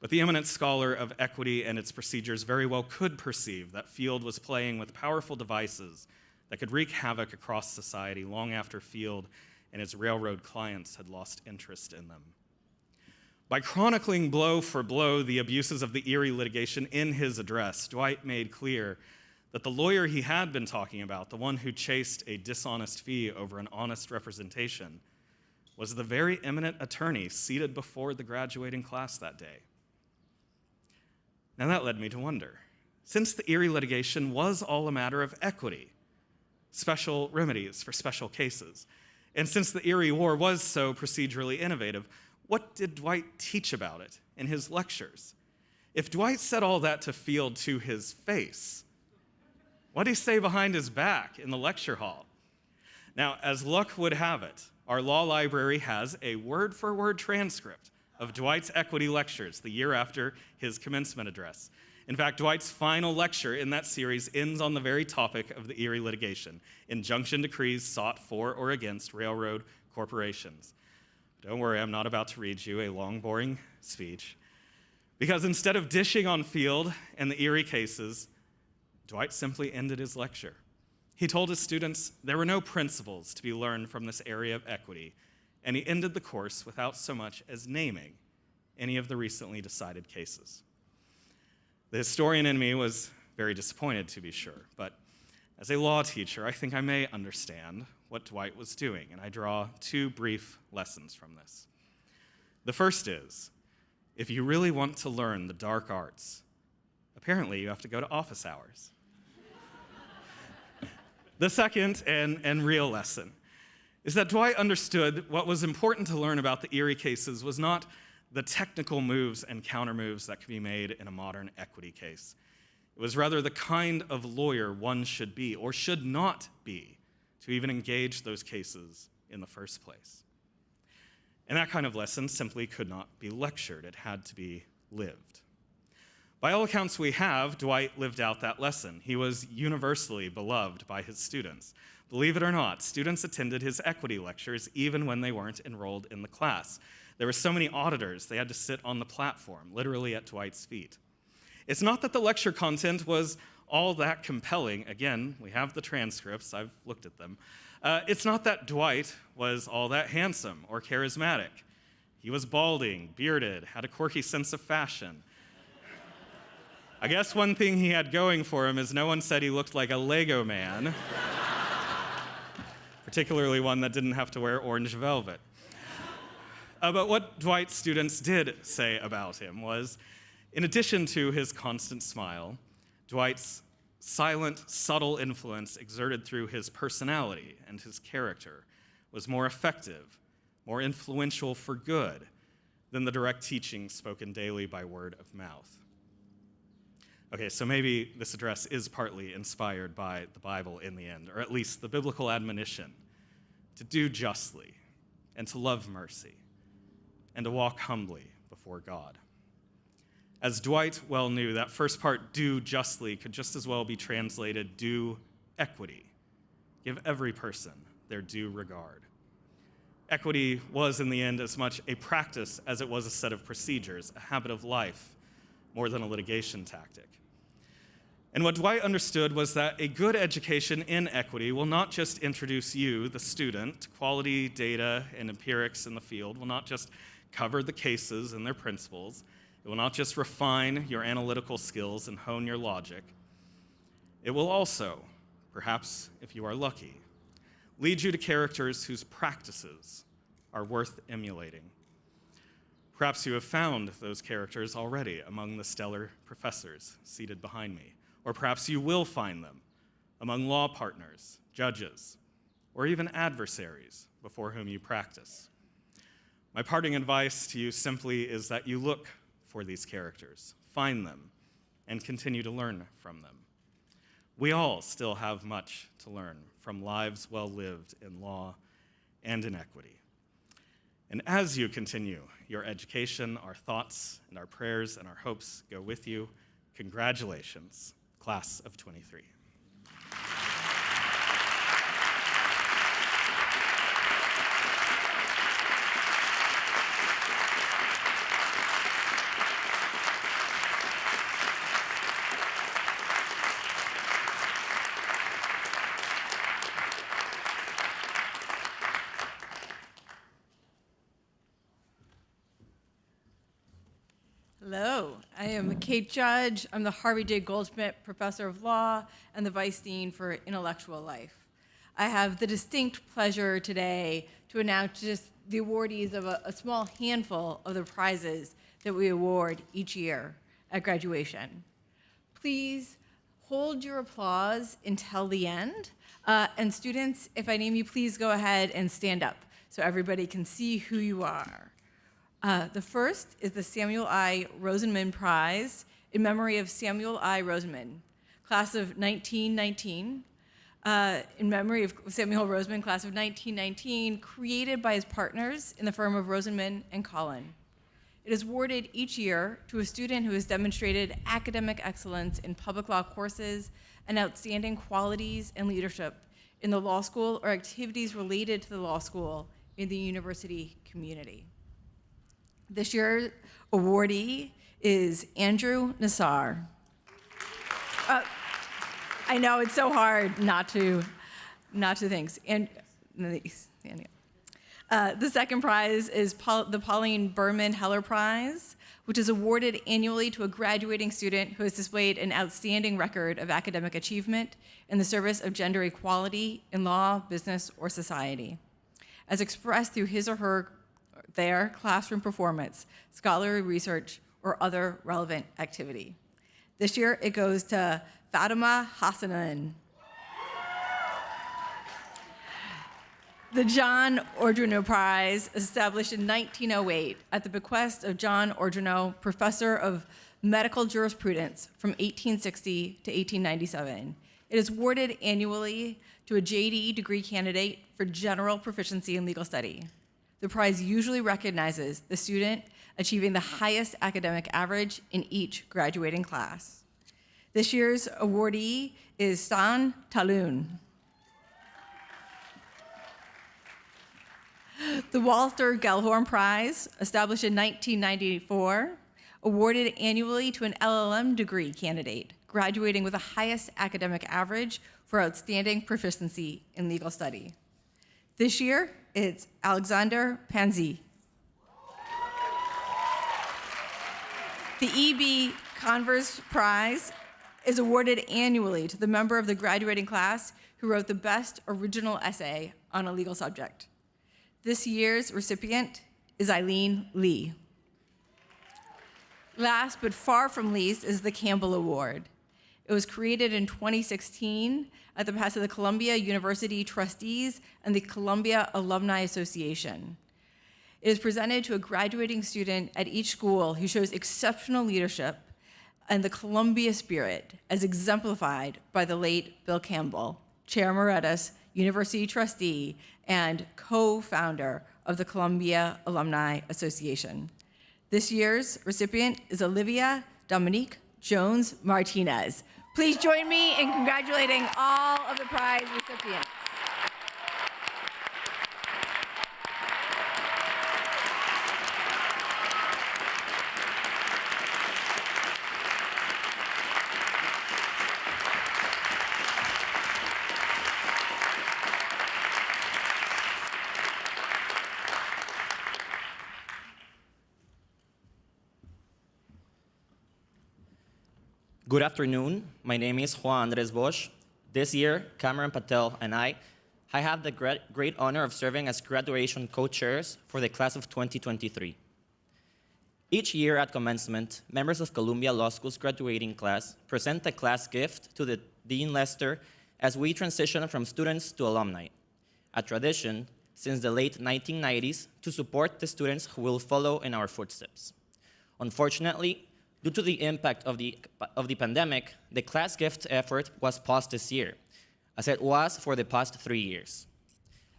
But the eminent scholar of equity and its procedures very well could perceive that Field was playing with powerful devices that could wreak havoc across society long after Field and his railroad clients had lost interest in them. By chronicling blow for blow the abuses of the Erie litigation in his address, Dwight made clear that the lawyer he had been talking about, the one who chased a dishonest fee over an honest representation, was the very eminent attorney seated before the graduating class that day. Now that led me to wonder, since the Erie litigation was all a matter of equity, special remedies for special cases, and since the Erie War was so procedurally innovative, what did Dwight teach about it in his lectures? If Dwight said all that to Field to his face, what did he say behind his back in the lecture hall? Now, as luck would have it, our law library has a word-for-word transcript of Dwight's equity lectures the year after his commencement address. In fact, Dwight's final lecture in that series ends on the very topic of the Erie litigation, injunction decrees sought for or against railroad corporations. Don't worry, I'm not about to read you a long, boring speech, because instead of dishing on Field and the Erie cases, Dwight simply ended his lecture. He told his students there were no principles to be learned from this area of equity, and he ended the course without so much as naming any of the recently decided cases. The historian in me was very disappointed, to be sure, but as a law teacher, I think I may understand what Dwight was doing, and I draw two brief lessons from this. The first is, if you really want to learn the dark arts, apparently you have to go to office hours. The second and real lesson is that Dwight understood what was important to learn about the Erie cases was not the technical moves and countermoves that could be made in a modern equity case. It was rather the kind of lawyer one should be or should not be to even engage those cases in the first place. And that kind of lesson simply could not be lectured. It had to be lived. By all accounts we have, Dwight lived out that lesson. He was universally beloved by his students. Believe it or not, students attended his equity lectures even when they weren't enrolled in the class. There were so many auditors, they had to sit on the platform, literally at Dwight's feet. It's not that the lecture content was all that compelling. Again, we have the transcripts, I've looked at them. It's not that Dwight was all that handsome or charismatic. He was balding, bearded, had a quirky sense of fashion. I guess one thing he had going for him is no one said he looked like a Lego man, particularly one that didn't have to wear orange velvet. But what Dwight's students did say about him was, in addition to his constant smile, Dwight's silent, subtle influence exerted through his personality and his character was more effective, more influential for good than the direct teaching spoken daily by word of mouth. Okay, so maybe this address is partly inspired by the Bible in the end, or at least the biblical admonition to do justly and to love mercy and to walk humbly before God. As Dwight well knew, that first part, do justly, could just as well be translated do equity. Give every person their due regard. Equity was, in the end, as much a practice as it was a set of procedures, a habit of life, more than a litigation tactic. And what Dwight understood was that a good education in equity will not just introduce you, the student, to quality data and empirics in the field, will not just cover the cases and their principles, it will not just refine your analytical skills and hone your logic. It will also, perhaps if you are lucky, lead you to characters whose practices are worth emulating. Perhaps you have found those characters already among the stellar professors seated behind me, or perhaps you will find them among law partners, judges, or even adversaries before whom you practice. My parting advice to you simply is that you look for these characters, find them, and continue to learn from them. We all still have much to learn from lives well lived in law and in equity. And as you continue your education, our thoughts and our prayers and our hopes go with you. Congratulations, class of 23. Hello, I am Kate Judge. I'm the Harvey J. Goldschmidt Professor of Law and the Vice Dean for Intellectual Life. I have the distinct pleasure today to announce just the awardees of a small handful of the prizes that we award each year at graduation. Please hold your applause until the end. And students, if I name you, please go ahead and stand up so everybody can see who you are. The first is the Samuel I. Rosenman Prize in memory of Samuel I. Rosenman, class of 1919. In memory of Samuel Rosenman, class of 1919, created by his partners in the firm of Rosenman and Collin. It is awarded each year to a student who has demonstrated academic excellence in public law courses and outstanding qualities and leadership in the law school or activities related to the law school in the university community. This year's awardee is Andrew Nassar. I know it's so hard not to think. The second prize is the Pauline Berman Heller Prize, which is awarded annually to a graduating student who has displayed an outstanding record of academic achievement in the service of gender equality in law, business, or society, as expressed through his or their classroom performance, scholarly research, or other relevant activity. This year, it goes to Fatima Hassanan. The John Ordronaux Prize, established in 1908 at the bequest of John Ordronaux, Professor of Medical Jurisprudence from 1860 to 1897. It is awarded annually to a JD degree candidate for general proficiency in legal study. The prize usually recognizes the student achieving the highest academic average in each graduating class. This year's awardee is Stan Talun. The Walter Gellhorn Prize, established in 1994, awarded annually to an LLM degree candidate graduating with the highest academic average for outstanding proficiency in legal study. This year, it's Alexander Panzi. The E.B. Converse Prize is awarded annually to the member of the graduating class who wrote the best original essay on a legal subject. This year's recipient is Eileen Lee. Last but far from least is the Campbell Award. It was created in 2016 at the behest of the Columbia University Trustees and the Columbia Alumni Association. It is presented to a graduating student at each school who shows exceptional leadership and the Columbia spirit as exemplified by the late Bill Campbell, Chair Emeritus, University Trustee, and co-founder of the Columbia Alumni Association. This year's recipient is Olivia Dominique Jones Martinez. Please join me in congratulating all of the prize recipients. Good afternoon. My name is Juan Andres Bosch. This year, Cameron Patel and I have the great honor of serving as graduation co-chairs for the class of 2023. Each year at commencement, members of Columbia Law School's graduating class present a class gift to the Dean Lester as we transition from students to alumni, a tradition since the late 1990s to support the students who will follow in our footsteps. Unfortunately, due to the impact of the pandemic, the class gift effort was paused this year, as it was for the past 3 years.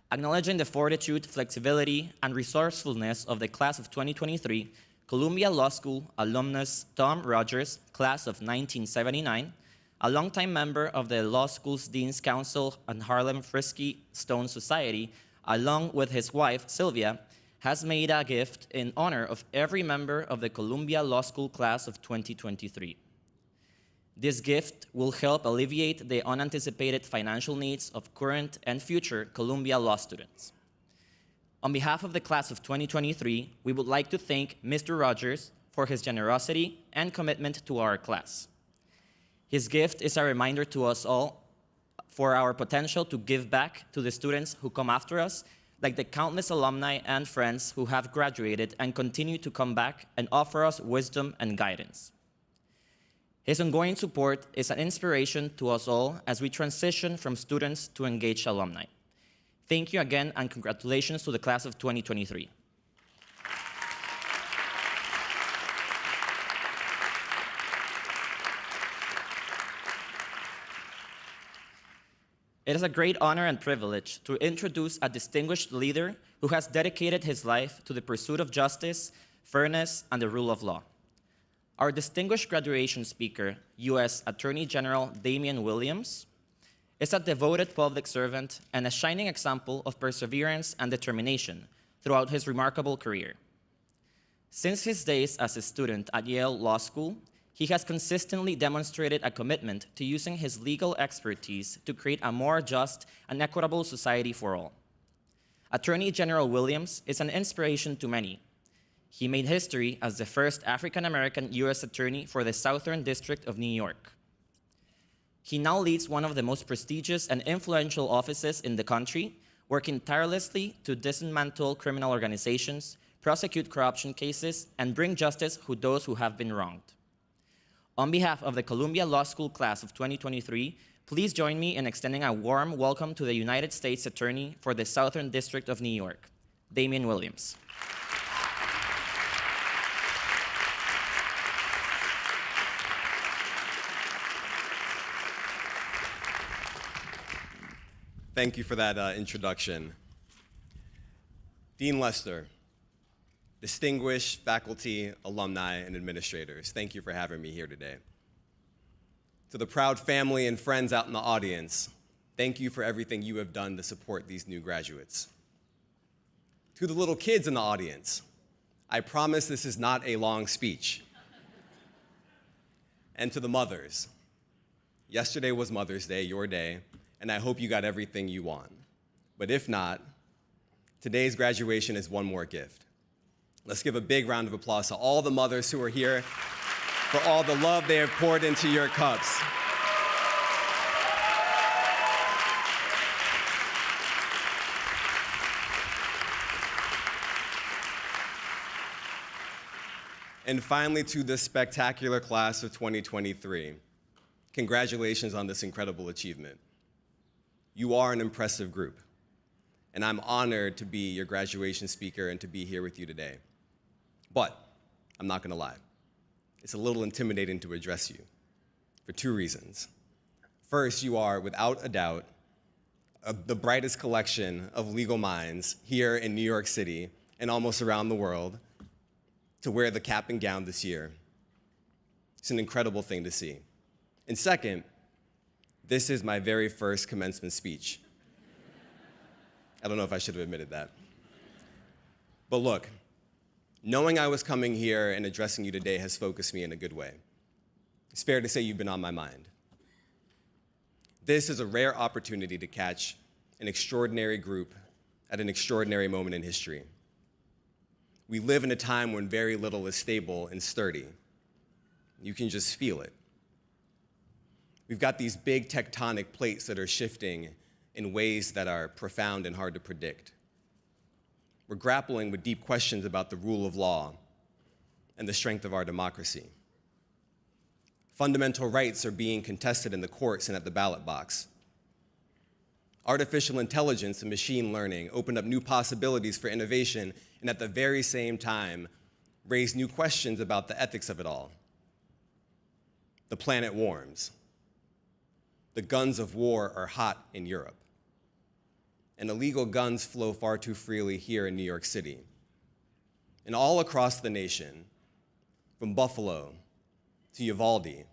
Acknowledging the fortitude, flexibility, and resourcefulness of the class of 2023, Columbia Law School alumnus Tom Rogers, class of 1979, a longtime member of the law school's Dean's Council and Harlem Frisky Stone Society, along with his wife, Sylvia, has made a gift in honor of every member of the Columbia Law School class of 2023. This gift will help alleviate the unanticipated financial needs of current and future Columbia Law students. On behalf of the class of 2023, we would like to thank Mr. Rogers, for his generosity and commitment to our class. His gift is a reminder to us all for our potential to give back to the students who come after us, like the countless alumni and friends who have graduated and continue to come back and offer us wisdom and guidance. His ongoing support is an inspiration to us all as we transition from students to engaged alumni. Thank you again, and congratulations to the class of 2023. It is a great honor and privilege to introduce a distinguished leader who has dedicated his life to the pursuit of justice, fairness, and the rule of law. Our distinguished graduation speaker, U.S. Attorney General Damian Williams, is a devoted public servant and a shining example of perseverance and determination throughout his remarkable career. Since his days as a student at Yale Law School, he has consistently demonstrated a commitment to using his legal expertise to create a more just and equitable society for all. Attorney General Williams is an inspiration to many. He made history as the first African-American U.S. Attorney for the Southern District of New York. He now leads one of the most prestigious and influential offices in the country, working tirelessly to dismantle criminal organizations, prosecute corruption cases, and bring justice to those who have been wronged. On behalf of the Columbia Law School class of 2023, please join me in extending a warm welcome to the United States Attorney for the Southern District of New York, Damian Williams. Thank you for that introduction. Dean Lester, distinguished faculty, alumni, and administrators, thank you for having me here today. To the proud family and friends out in the audience, thank you for everything you have done to support these new graduates. To the little kids in the audience, I promise this is not a long speech. And to the mothers, yesterday was Mother's Day, your day, and I hope you got everything you want. But if not, today's graduation is one more gift. Let's give a big round of applause to all the mothers who are here for all the love they have poured into your cups. And finally, to the spectacular class of 2023, congratulations on this incredible achievement. You are an impressive group, and I'm honored to be your graduation speaker and to be here with you today. But I'm not gonna lie, it's a little intimidating to address you for two reasons. First, you are, without a doubt, the brightest collection of legal minds here in New York City and almost around the world to wear the cap and gown this year. It's an incredible thing to see. And second, this is my very first commencement speech. I don't know if I should have admitted that. But look, knowing I was coming here and addressing you today has focused me in a good way. It's fair to say you've been on my mind. This is a rare opportunity to catch an extraordinary group at an extraordinary moment in history. We live in a time when very little is stable and sturdy. You can just feel it. We've got these big tectonic plates that are shifting in ways that are profound and hard to predict. We're grappling with deep questions about the rule of law and the strength of our democracy. Fundamental rights are being contested in the courts and at the ballot box. Artificial intelligence and machine learning open up new possibilities for innovation and at the very same time raise new questions about the ethics of it all. The planet warms. The guns of war are hot in Europe. And illegal guns flow far too freely here in New York City. And all across the nation, from Buffalo to Uvalde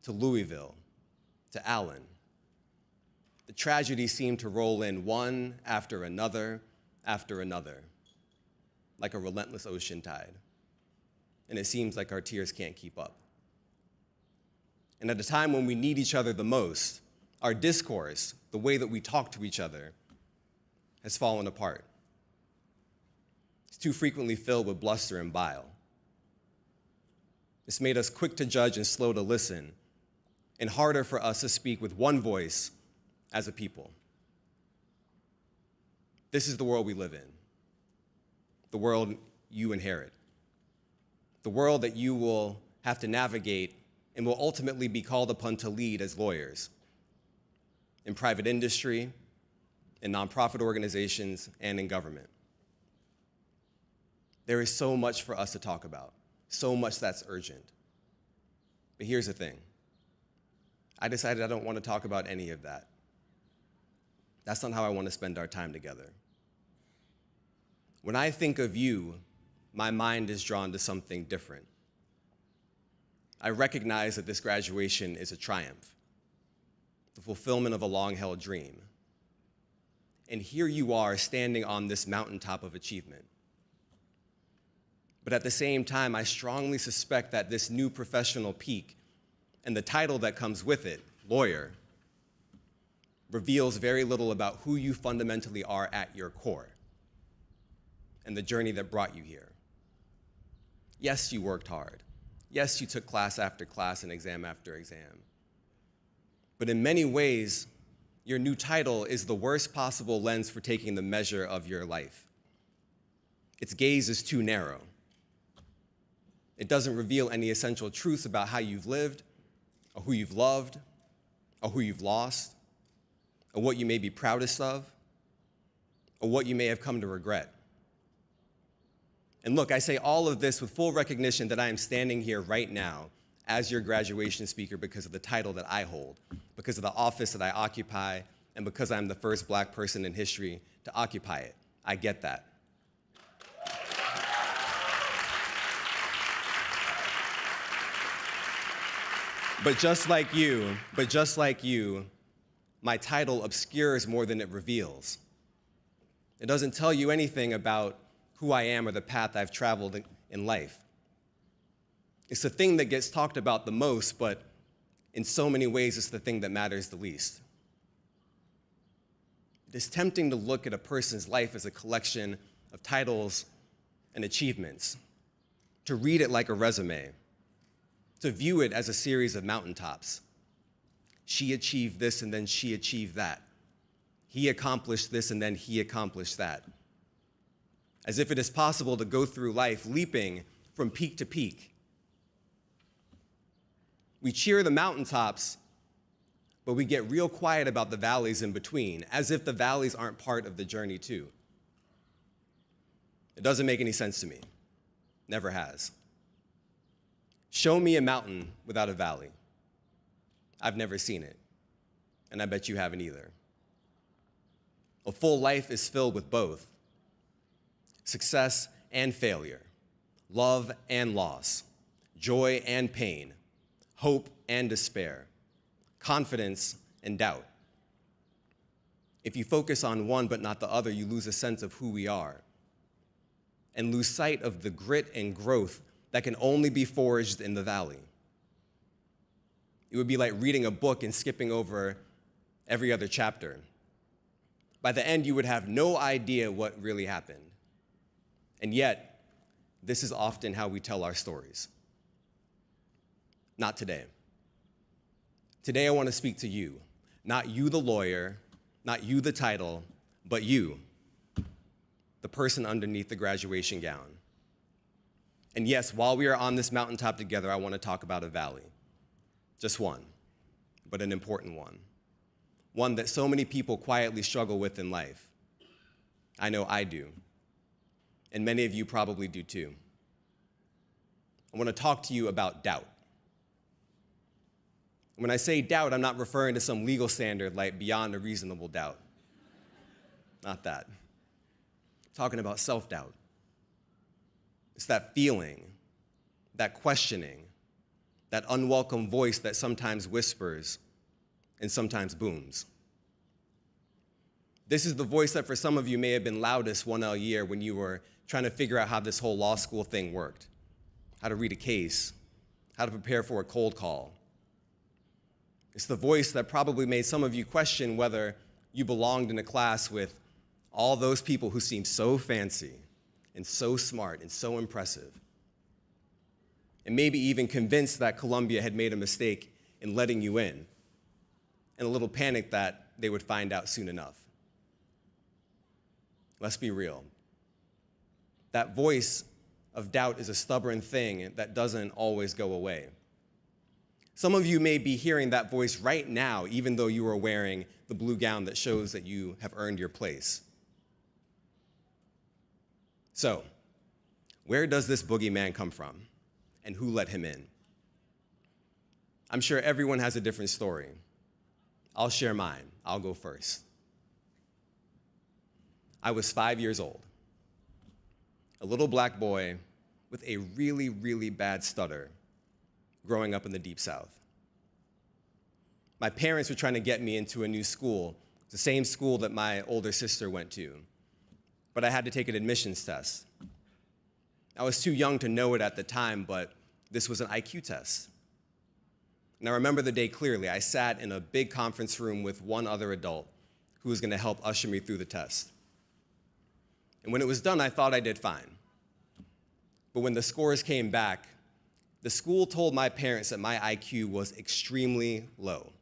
to Louisville to Allen, the tragedies seem to roll in one after another, like a relentless ocean tide. And it seems like our tears can't keep up. And at a time when we need each other the most, our discourse, the way that we talk to each other, has fallen apart. It's too frequently filled with bluster and bile. It's made us quick to judge and slow to listen, and harder for us to speak with one voice as a people. This is the world we live in, the world you inherit, the world that you will have to navigate and will ultimately be called upon to lead as lawyers in private industry, in nonprofit organizations, and in government. There is so much for us to talk about, so much that's urgent. But here's the thing. I decided I don't want to talk about any of that. That's not how I want to spend our time together. When I think of you, my mind is drawn to something different. I recognize that this graduation is a triumph, the fulfillment of a long-held dream. And here you are standing on this mountaintop of achievement. But at the same time, I strongly suspect that this new professional peak and the title that comes with it, lawyer, reveals very little about who you fundamentally are at your core and the journey that brought you here. Yes, you worked hard. Yes, you took class after class and exam after exam. But in many ways, your new title is the worst possible lens for taking the measure of your life. Its gaze is too narrow. It doesn't reveal any essential truths about how you've lived, or who you've loved, or who you've lost, or what you may be proudest of, or what you may have come to regret. And look, I say all of this with full recognition that I am standing here right now as your graduation speaker because of the title that I hold, because of the office that I occupy, and because I'm the first Black person in history to occupy it. I get that. But just like you, my title obscures more than it reveals. It doesn't tell you anything about who I am or the path I've traveled in life. It's the thing that gets talked about the most, but in so many ways, it's the thing that matters the least. It is tempting to look at a person's life as a collection of titles and achievements, to read it like a resume, to view it as a series of mountaintops. She achieved this and then she achieved that. He accomplished this and then he accomplished that. As if it is possible to go through life leaping from peak to peak. We cheer the mountaintops, but we get real quiet about the valleys in between, as if the valleys aren't part of the journey too. It doesn't make any sense to me. Never has. Show me a mountain without a valley. I've never seen it, and I bet you haven't either. A full life is filled with both success and failure, love and loss, joy and pain, hope and despair, confidence and doubt. If you focus on one but not the other, you lose a sense of who we are and lose sight of the grit and growth that can only be forged in the valley. It would be like reading a book and skipping over every other chapter. By the end, you would have no idea what really happened. And yet, this is often how we tell our stories. Not today. Today, I want to speak to you. Not you, the lawyer, not you, the title, but you, the person underneath the graduation gown. And yes, while we are on this mountaintop together, I want to talk about a valley. Just one, but an important one. One that so many people quietly struggle with in life. I know I do. And many of you probably do too. I want to talk to you about doubt. When I say doubt, I'm not referring to some legal standard like beyond a reasonable doubt. Not that. I'm talking about self-doubt. It's that feeling, that questioning, that unwelcome voice that sometimes whispers and sometimes booms. This is the voice that for some of you may have been loudest 1L year when you were trying to figure out how this whole law school thing worked, how to read a case, how to prepare for a cold call. It's the voice that probably made some of you question whether you belonged in a class with all those people who seem so fancy and so smart and so impressive. and maybe even convinced that Columbia had made a mistake in letting you in, and a little panicked that they would find out soon enough. Let's be real. That voice of doubt is a stubborn thing that doesn't always go away. Some of you may be hearing that voice right now, even though you are wearing the blue gown that shows that you have earned your place. So, where does this boogeyman come from, and who let him in? I'm sure everyone has a different story. I'll share mine. I'll go first. I was 5 years old, a little black boy with a really, really bad stutter growing up in the Deep South. My parents were trying to get me into a new school, the same school that my older sister went to, but I had to take an admissions test. I was too young to know it at the time, but this was an IQ test. And I remember the day clearly. I sat in a big conference room with one other adult who was going to help usher me through the test. And when it was done, I thought I did fine. But when the scores came back, the school told my parents that my IQ was extremely low.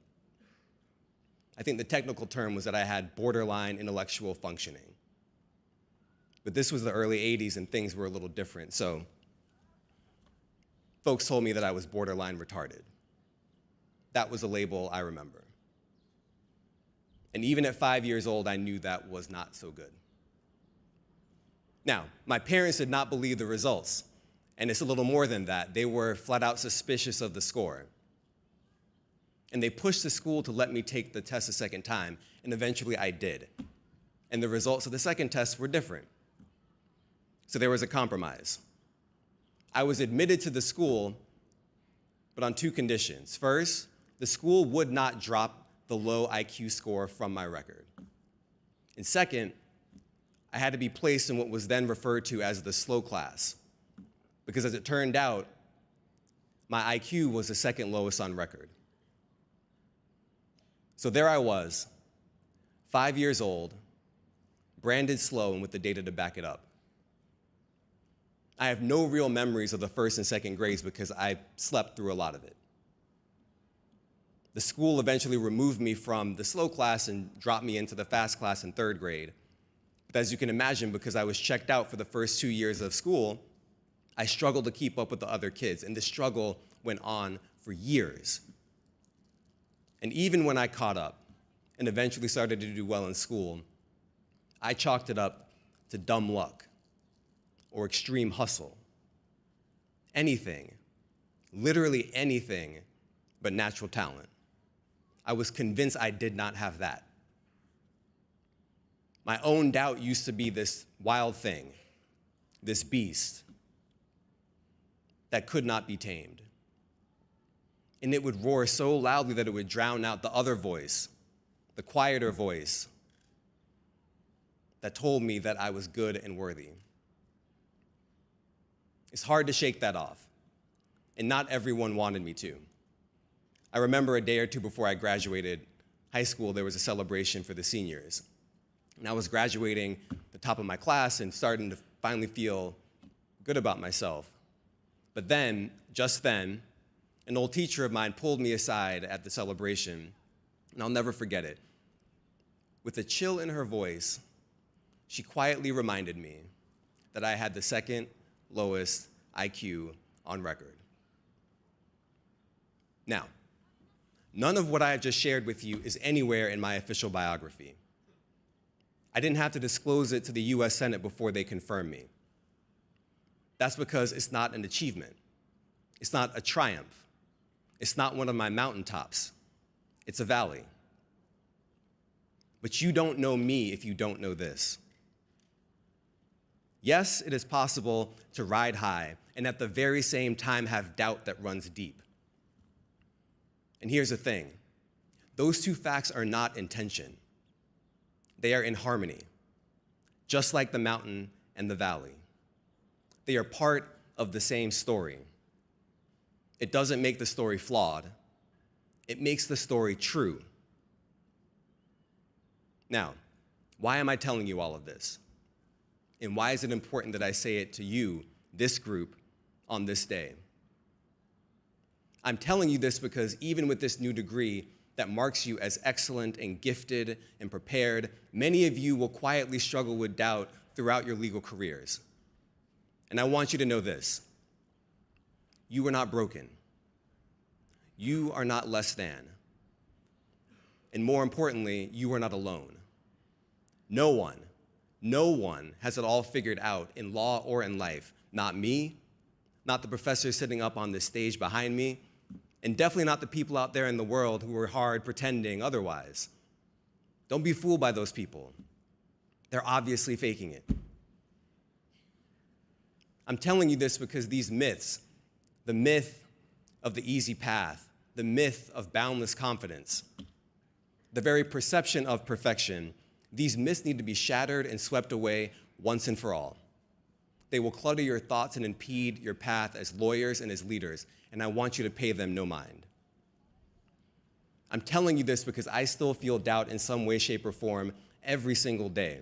I think the technical term was that I had borderline intellectual functioning. But this was the early 80s and things were a little different, so folks told me that I was borderline retarded. That was a label I remember. And even at 5 years old, I knew that was not so good. Now, my parents did not believe the results, and it's a little more than that. They were flat out suspicious of the score. And they pushed the school to let me take the test a second time, and eventually I did. And the results of the second test were different. So there was a compromise. I was admitted to the school, but on two conditions. First, the school would not drop the low IQ score from my record. And second, I had to be placed in what was then referred to as the slow class, because as it turned out, my IQ was the second lowest on record. So there I was, 5 years old, branded slow and with the data to back it up. I have no real memories of the first and second grades because I slept through a lot of it. The school eventually removed me from the slow class and dropped me into the fast class in third grade. But as you can imagine, because I was checked out for the first 2 years of school, I struggled to keep up with the other kids, and this struggle went on for years. And even when I caught up and eventually started to do well in school, I chalked it up to dumb luck or extreme hustle. Anything, literally anything, but natural talent. I was convinced I did not have that. My own doubt used to be this wild thing, this beast that could not be tamed. And it would roar so loudly that it would drown out the other voice, the quieter voice that told me that I was good and worthy. It's hard to shake that off, and not everyone wanted me to. I remember a day or two before I graduated high school, there was a celebration for the seniors. And I was graduating the top of my class and starting to finally feel good about myself. But then, just then, an old teacher of mine pulled me aside at the celebration, and I'll never forget it. With a chill in her voice, she quietly reminded me that I had the second lowest IQ on record. Now, none of what I have just shared with you is anywhere in my official biography. I didn't have to disclose it to the US Senate before they confirmed me. That's because it's not an achievement. It's not a triumph. It's not one of my mountaintops. It's a valley. But you don't know me if you don't know this. Yes, it is possible to ride high and at the very same time have doubt that runs deep. And here's the thing. Those two facts are not in tension. They are in harmony, just like the mountain and the valley. They are part of the same story. It doesn't make the story flawed. It makes the story true. Now, why am I telling you all of this? And why is it important that I say it to you, this group, on this day? I'm telling you this because even with this new degree that marks you as excellent and gifted and prepared, many of you will quietly struggle with doubt throughout your legal careers. And I want you to know this: you are not broken. You are not less than. And more importantly, you are not alone. No one has it all figured out in law or in life. Not me, not the professor sitting up on this stage behind me, and definitely not the people out there in the world who are hard pretending otherwise. Don't be fooled by those people. They're obviously faking it. I'm telling you this because these myths, the myth of the easy path, the myth of boundless confidence, the very perception of perfection, these myths need to be shattered and swept away once and for all. They will clutter your thoughts and impede your path as lawyers and as leaders, and I want you to pay them no mind. I'm telling you this because I still feel doubt in some way, shape, or form every single day.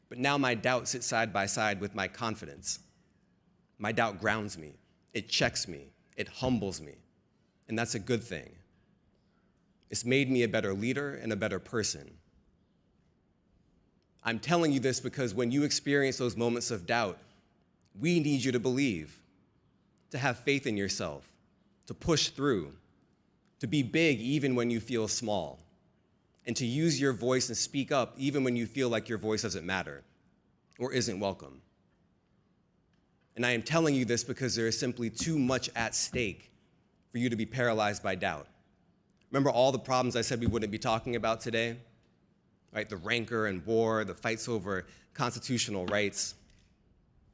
But now my doubt sits side by side with my confidence. My doubt grounds me, it checks me, it humbles me, and that's a good thing. It's made me a better leader and a better person. I'm telling you this because when you experience those moments of doubt, we need you to believe, to have faith in yourself, to push through, to be big even when you feel small, and to use your voice and speak up even when you feel like your voice doesn't matter or isn't welcome. And I am telling you this because there is simply too much at stake for you to be paralyzed by doubt. Remember all the problems I said we wouldn't be talking about today? Right? The rancor and war, the fights over constitutional rights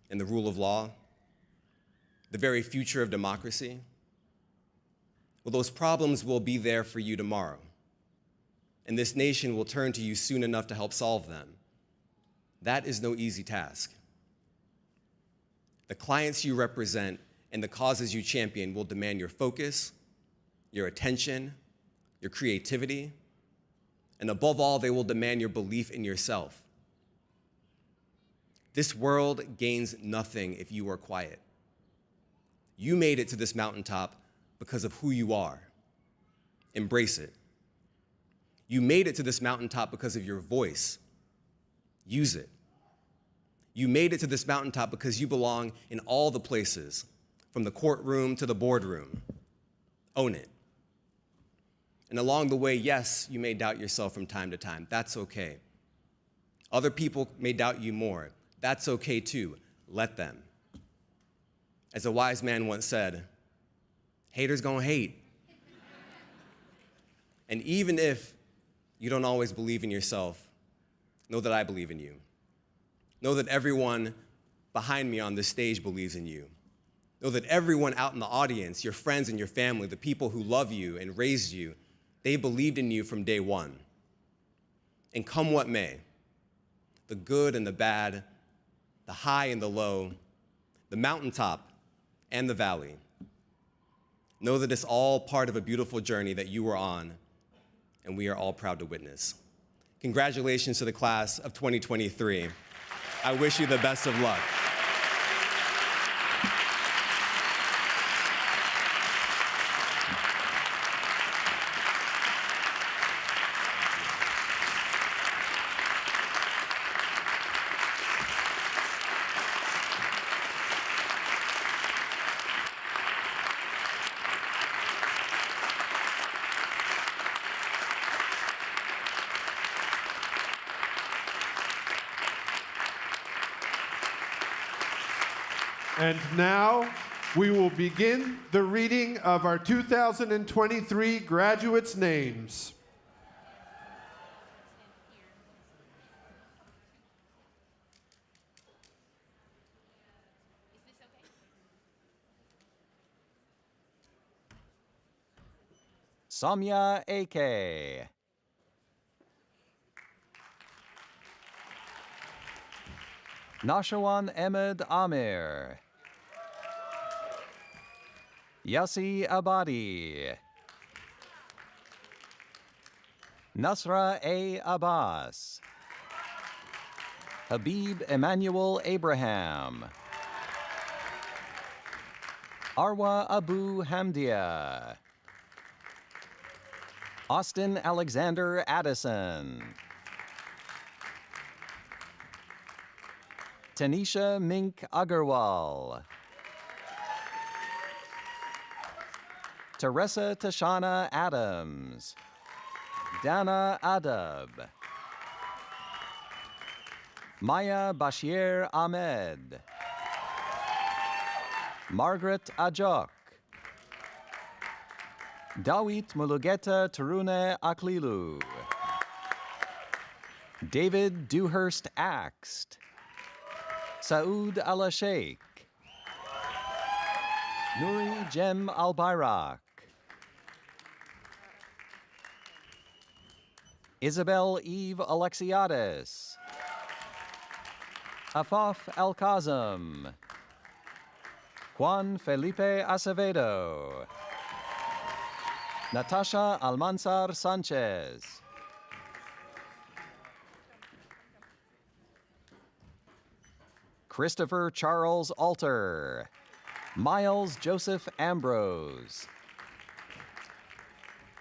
and the rule of law, the very future of democracy. Well, those problems will be there for you tomorrow. And this nation will turn to you soon enough to help solve them. That is no easy task. The clients you represent and the causes you champion will demand your focus, your attention, your creativity, and above all, they will demand your belief in yourself. This world gains nothing if you are quiet. You made it to this mountaintop because of who you are. Embrace it. You made it to this mountaintop because of your voice. Use it. You made it to this mountaintop because you belong in all the places, from the courtroom to the boardroom. Own it. And along the way, yes, you may doubt yourself from time to time. That's okay. Other people may doubt you more. That's okay too. Let them. As a wise man once said, haters gonna hate. And even if you don't always believe in yourself, know that I believe in you. Know that everyone behind me on this stage believes in you. Know that everyone out in the audience, your friends and your family, the people who love you and raised you, they believed in you from day one. And come what may, the good and the bad, the high and the low, the mountaintop and the valley, know that it's all part of a beautiful journey that you were on, and we are all proud to witness. Congratulations to the class of 2023. I wish you the best of luck. And now we will begin the reading of our 2023 graduates' names. Samya A.K. Nashawan Ahmed Amir. Yassi Abadi. Nasra A. Abbas. Habib Emmanuel Abraham. Arwa Abu Hamdia. Austin Alexander Addison. Tanisha Mink Agarwal. Teresa Tashana Adams. Dana Adab. Maya Bashir Ahmed. Margaret Ajok. Dawit Mulugeta Tarune Aklilu. David Dewhurst Axt. Saud Al Sheikh. Nuri Jem Al Bayrak. Isabel Eve Alexiades. Afaf Al Kazem. Juan Felipe Acevedo. Natasha Almanzar Sanchez. Christopher Charles Alter. Miles Joseph Ambrose.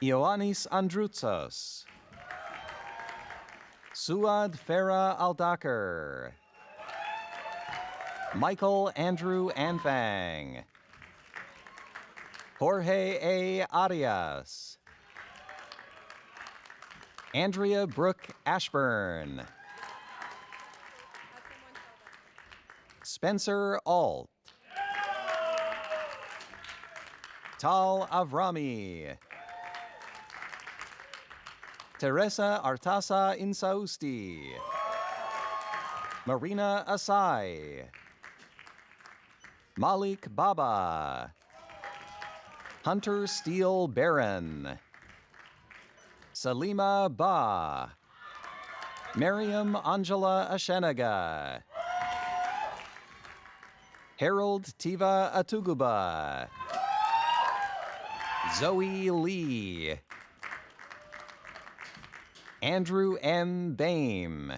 Ioannis Androutsos. Suad Farah Aldakar. Michael Andrew Anfang. Jorge A. Arias. Andrea Brooke Ashburn. Spencer Alt. Tal Avrami. Teresa Artasa Insausti. Marina Asai. Malik Baba. Hunter Steele Barron. Salima Ba. Miriam Angela Ashenaga. Harold Tiva Atuguba. Zoe Lee. Andrew M. Bame.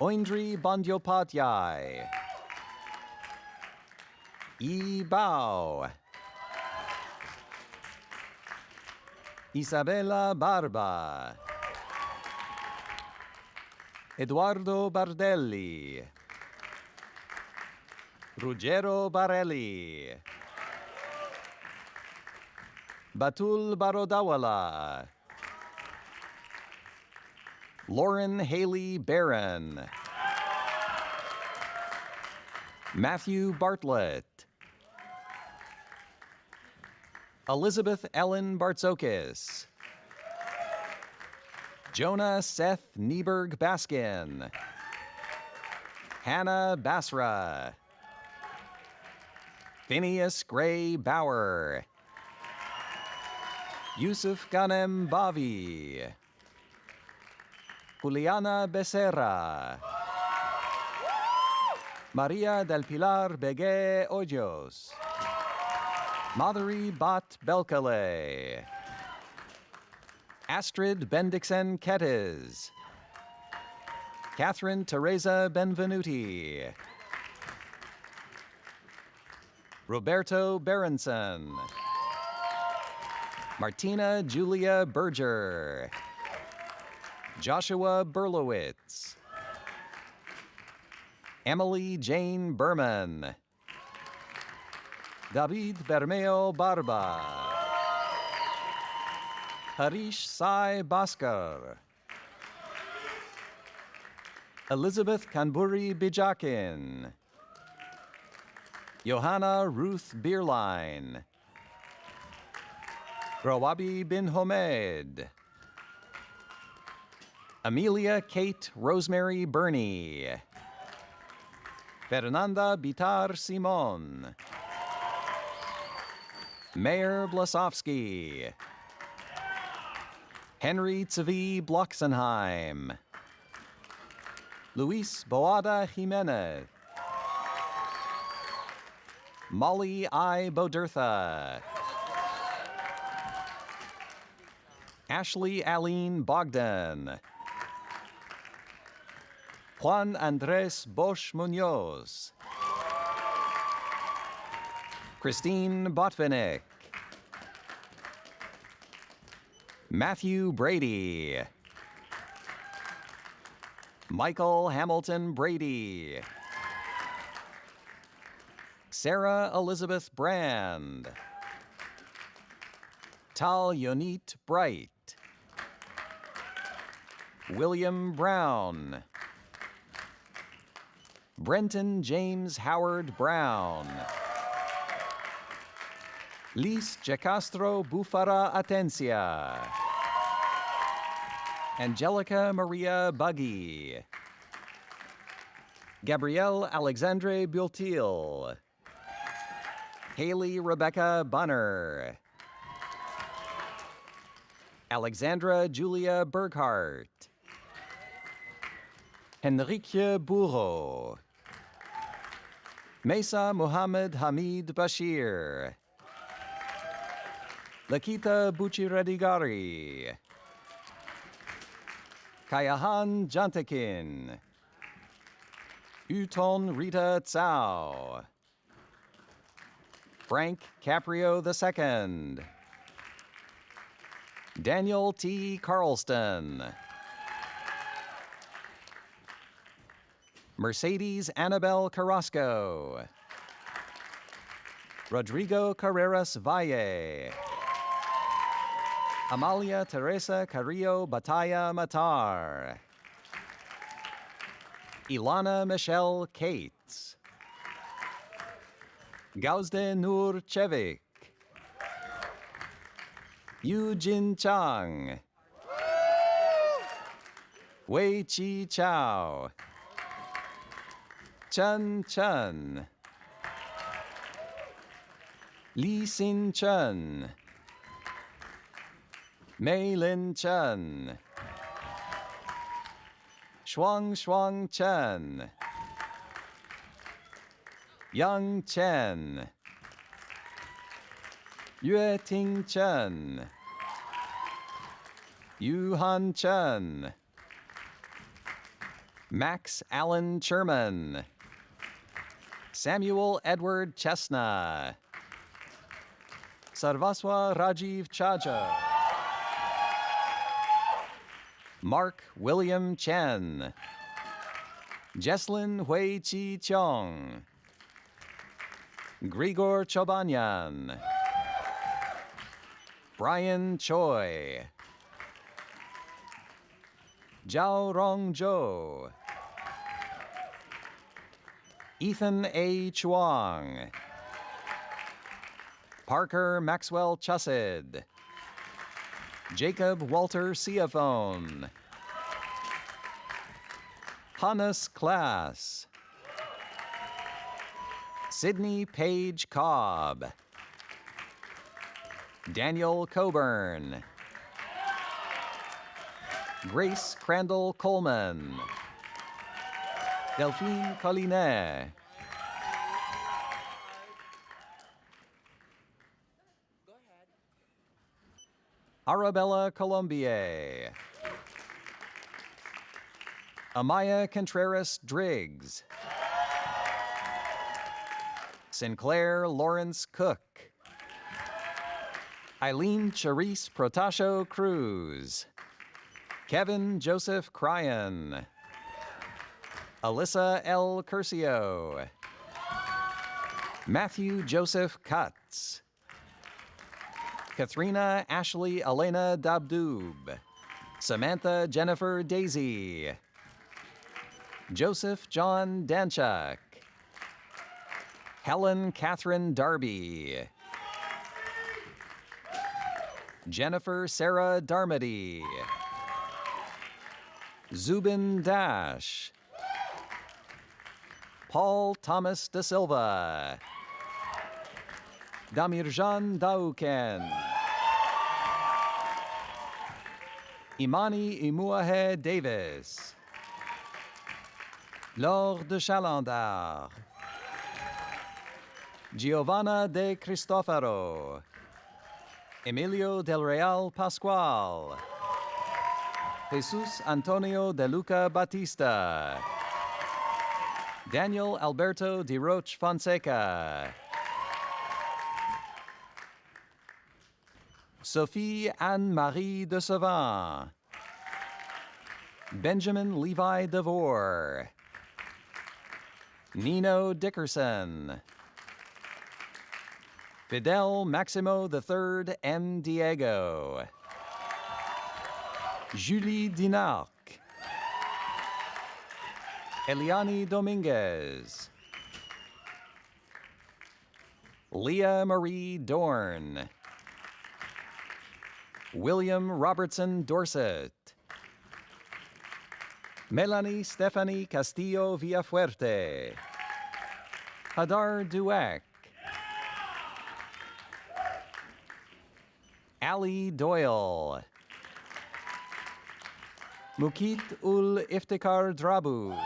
Oindri Bandyopadhyay. Yi Bao. Isabella Barba. Eduardo Bardelli. Ruggero Barelli. Batul Barodawala. Lauren Haley Barron. Matthew Bartlett. Elizabeth Ellen Bartzokis. Jonah Seth Nieberg Baskin. Hannah Basra. Phineas Gray Bauer. Yusuf Ghanem Bavi. Juliana Becerra. Maria del Pilar Begue Hoyos. Madhuri Bat Belkale. Astrid Bendixen Kettis. Catherine Teresa Benvenuti. Roberto Berenson. Martina Julia Berger. Joshua Berlowitz. Emily Jane Berman. David Bermeo Barba. Harish Sai Bhaskar. Elizabeth Kanburi Bijakin. Johanna Ruth Bierlein. Rawabi bin Homed. Amelia Kate Rosemary Burney. Fernanda Bitar Simon. Mayor Blasowski. Henry Tzavi Bloxenheim. Luis Boada Jimenez. Molly I. Bodertha. Ashley Aline Bogdan. Juan Andres Bosch Munoz. Christine Botvinnik. Matthew Brady. Michael Hamilton Brady. Sarah Elizabeth Brand. Tal Yonit Bright. William Brown. Brenton James Howard Brown. Liz Jacastro Bufara Atencia. Angelica Maria Buggy. Gabrielle Alexandre Bultil. Haley Rebecca Bunner. Alexandra Julia Berghardt. Henrique Burro. Mesa Muhammad Hamid Bashir. Lakita Buchiredigari. Kayahan Jantakin. Uton Rita Tsao. Frank Caprio II. Daniel T. Carlston. Mercedes Annabelle Carrasco. Rodrigo Carreras Valle. Amalia Teresa Carrillo Bataya Matar. Ilana Michelle Cates. Gauzde Nur Chevik. Eugene Chang. Wei Chi Chow. Chen Chen. Li Xin Chen. Mei Lin Chen. Shuang Chen. Yang Chen. Yue Ting Chen. Yuhan Chen. Max Allen Sherman. Samuel Edward Chesna. Sarvaswa Rajiv Chaja. Mark William Chen. Jesslyn Hui Chi Chong. Grigor Chobanyan. Brian Choi. Zhao Rongzhou. Ethan A. Chuang. Parker Maxwell Chussid. Jacob Walter Ciafone. Hannes Klass. Sydney Page Cobb. Daniel Coburn. Grace Crandall Coleman. Delphine Collinet. Arabella Colombier. Amaya Contreras Driggs. Sinclair Lawrence Cook. Eileen Charisse Protasio Cruz. Kevin Joseph Cryan. Alyssa L. Curcio. Matthew Joseph Cutts. Katharina Ashley Elena Dabdoob. Samantha Jennifer Daisy. Joseph John Danchuk. Helen Catherine Darby. Jennifer Sarah Darmody. Zubin Dash. Paul Thomas Da Silva. Damirjan Dauken. Imani Imuahe Davis. Laure de Chalandard. Giovanna de Cristofaro. Emilio del Real Pascual. Jesus Antonio de Luca Batista. Daniel Alberto de Roche Fonseca. Sophie Anne-Marie de Savant. Benjamin Levi DeVore. Nino Dickerson. Fidel Maximo III M. Diego. Julie Dinarc. Eliani Dominguez. Leah Marie Dorn. William Robertson Dorset. Melanie Stephanie Castillo Villafuerte. Hadar Dueck. Ali Doyle. Mukit ul Iftikhar Drabu.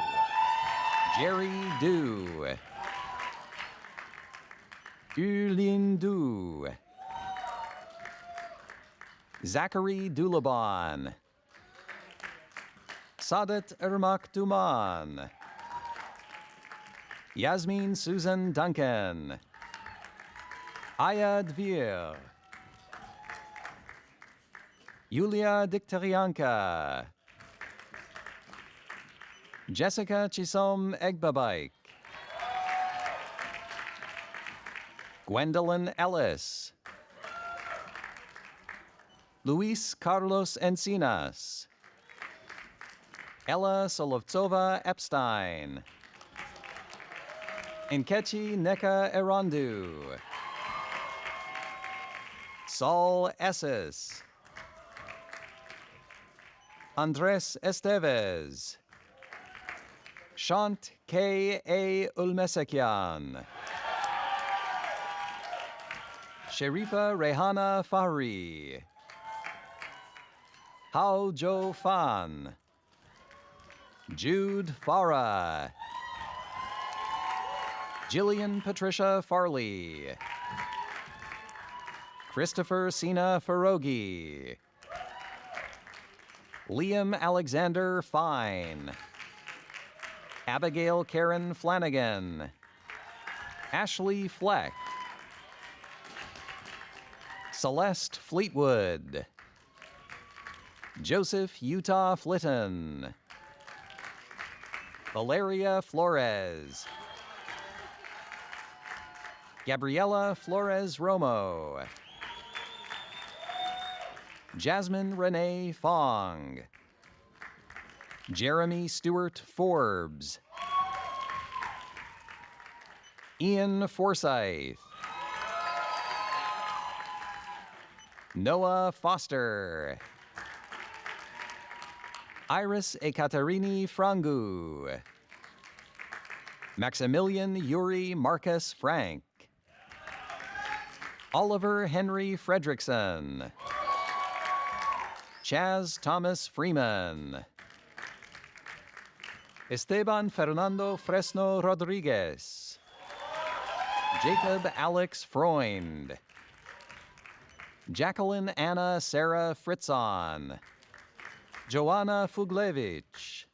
Jerry Du. Yulin Du. Zachary Dulaban. Sadat Irmak Duman. Yasmin Susan Duncan. Aya Dvir. Yulia Dikterianka. Jessica Chisom Egbabaik. Gwendolyn Ellis. Luis Carlos Encinas. Ella Solovtsova Epstein. Nkechi Neka Erandu. Saul Esses. Andres Estevez. Shant K. A. Ulmesekian. Sharifa Rehana Fahri. Hao Jo Fan. Jude Farah. Jillian Patricia Farley. Christopher Sina Farogi. Liam Alexander Fine. Abigail Karen Flanagan. Ashley Fleck. Celeste Fleetwood. Joseph Utah Flitton. Valeria Flores. Gabriela Flores Romo. Jasmine Renee Fong. Jeremy Stewart Forbes. Ian Forsyth. Noah Foster. Iris Ekaterini Frangu. Maximilian Yuri Marcus Frank. Oliver Henry Fredrickson. Chaz Thomas Freeman. Esteban Fernando Fresno Rodriguez. Jacob Alex Freund. Jacqueline Anna Sarah Fritzon. Joanna Fuglevich.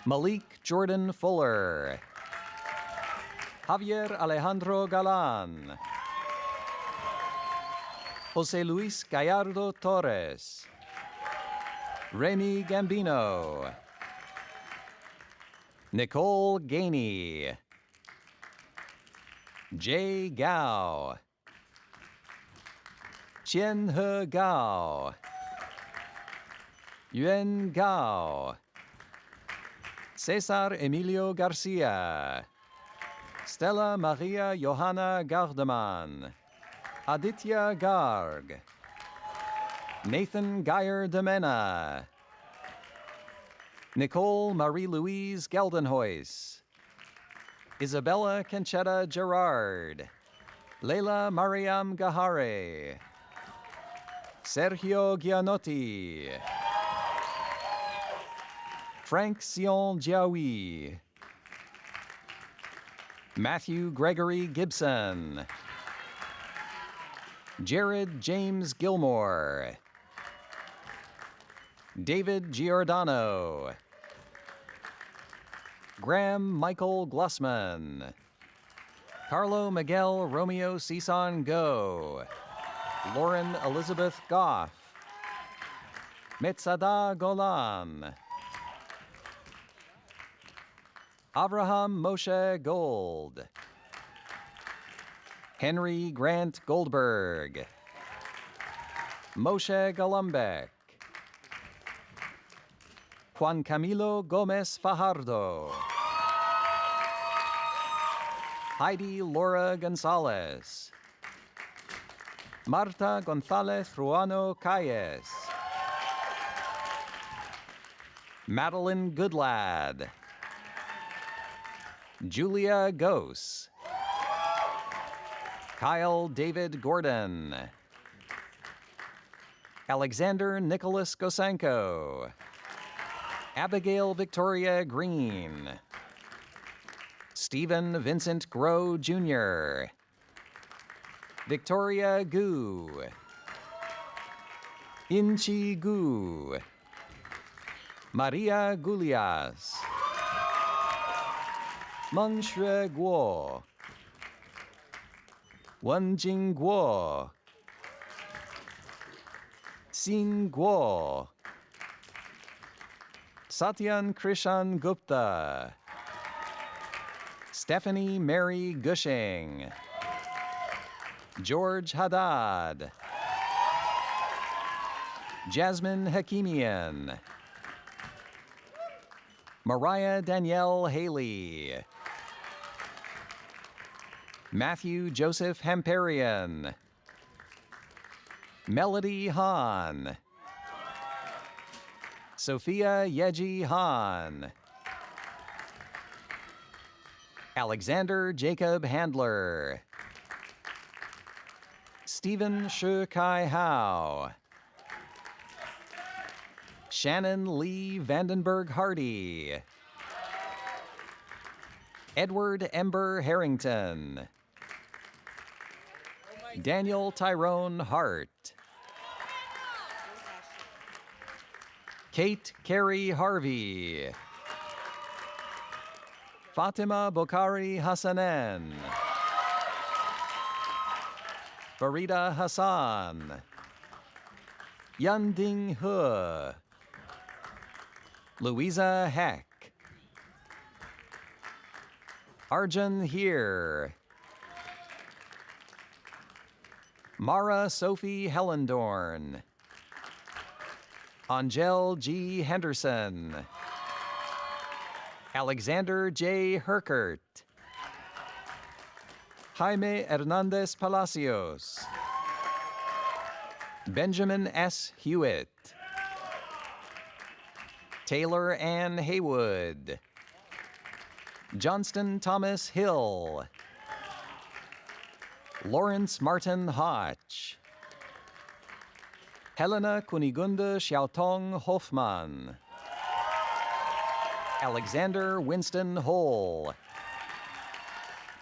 Malik Jordan Fuller. Javier Alejandro Galan. Jose Luis Gallardo Torres. Remy Gambino. Nicole Gainey. Jay Gao. Qian He Gao. Yuan Gao. Cesar Emilio Garcia. Stella Maria Johanna Gardeman. Aditya Garg. Nathan Geyer de Mena. Nicole Marie-Louise Geldenhuis. Isabella Conchetta Gerard. Leila Mariam Gahare. Sergio Gianotti. Frank Sion Jiaoui. Matthew Gregory Gibson. Jared James Gilmore. David Giordano. Graham Michael Glussman. Carlo Miguel Romeo Cison Go. Lauren Elizabeth Goff. Metzada Golan. Avraham Moshe Gold. Henry Grant Goldberg. Moshe Golombek. Juan Camilo Gomez Fajardo. Heidi Laura Gonzalez. Marta Gonzalez Ruano Calles. Madeline Goodlad. Julia Gose. Kyle David Gordon. Alexander Nicholas Gosanko. Abigail Victoria Green. Stephen Vincent Grow Jr. Victoria Gu. Inchi Gu. Maria Gulias. Mengxue Guo. Wenjing Guo. Xin Guo. Satyan Krishan Gupta. Stephanie Mary Gushing. George Haddad. Jasmine Hakimian. Mariah Danielle Haley. Matthew Joseph Hamparian. Melody Hahn. Sophia Yeji Hahn. Alexander Jacob Handler. Stephen Shu Kai Hao. Shannon Lee Vandenberg Hardy. Edward Ember Harrington. Daniel Tyrone Hart. Kate Carey Harvey. Fatima Bokhari Hassanen. Farida Hassan. Yanding He. Louisa Heck. Arjun Heer. Mara Sophie Hellendorn. Angel G. Henderson. Alexander J. Herkert. Jaime Hernandez Palacios. Benjamin S. Hewitt. Taylor Ann Haywood. Johnston Thomas Hill. Lawrence Martin Hotch. Helena Kunigunda Xiaotong Hoffman. Alexander Winston Hull.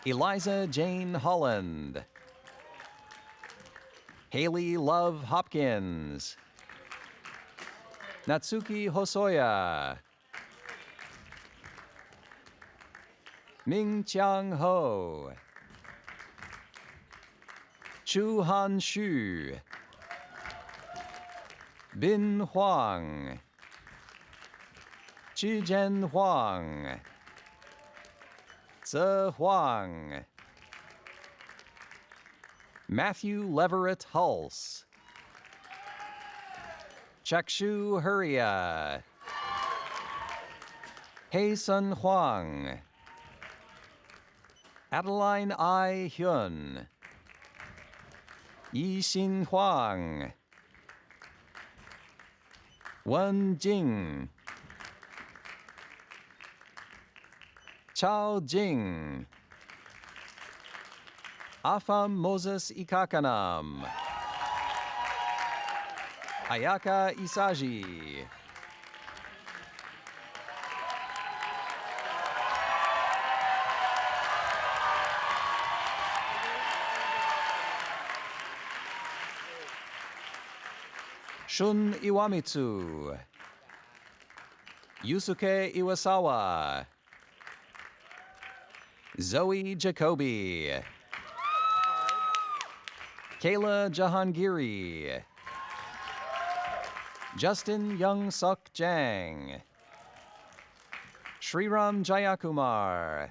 Eliza Jane Holland. Haley Love Hopkins. Natsuki Hosoya. Ming Chiang Ho. Chu Han Shu. Bin Huang. Chijen Huang. Ze Huang. Matthew Leverett Hulse. Chakshu Huria. Hei Sun Huang. Adeline I. Hyun. Yi Xin Huang. Wen Jing. Chao Jing. Afam Moses Ikakanam. Ayaka Isaji. Shun Iwamitsu. Yusuke Iwasawa. Zoe Jacoby. Kayla Jahangiri. Justin Young Suk Jang. Sriram Jayakumar.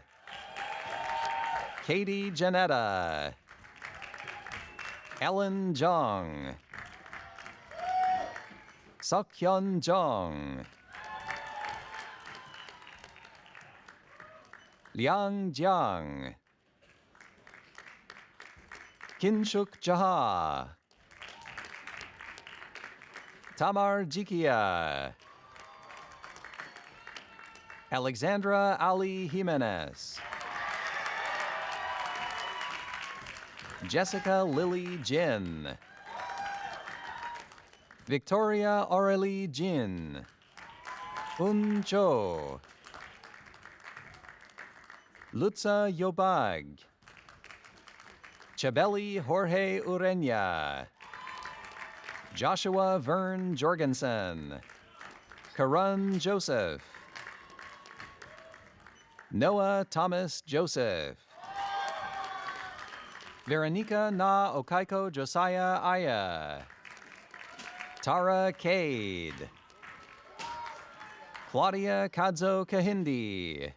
Katie Janetta. Ellen Jung. Sukhyun Jung. Liang Jiang. Kinshuk Jaha. Tamar Jikia. Alexandra Ali Jimenez. Jessica Lily Jin. Victoria Aurelie Jin. Un Cho. Lutza Yobag. Chabeli Jorge Urenya. Joshua Vern Jorgensen. Karan Joseph. Noah Thomas Joseph. Veronica Na Okaiko Josiah Aya. Tara Cade. Claudia Kadzo Kahindi.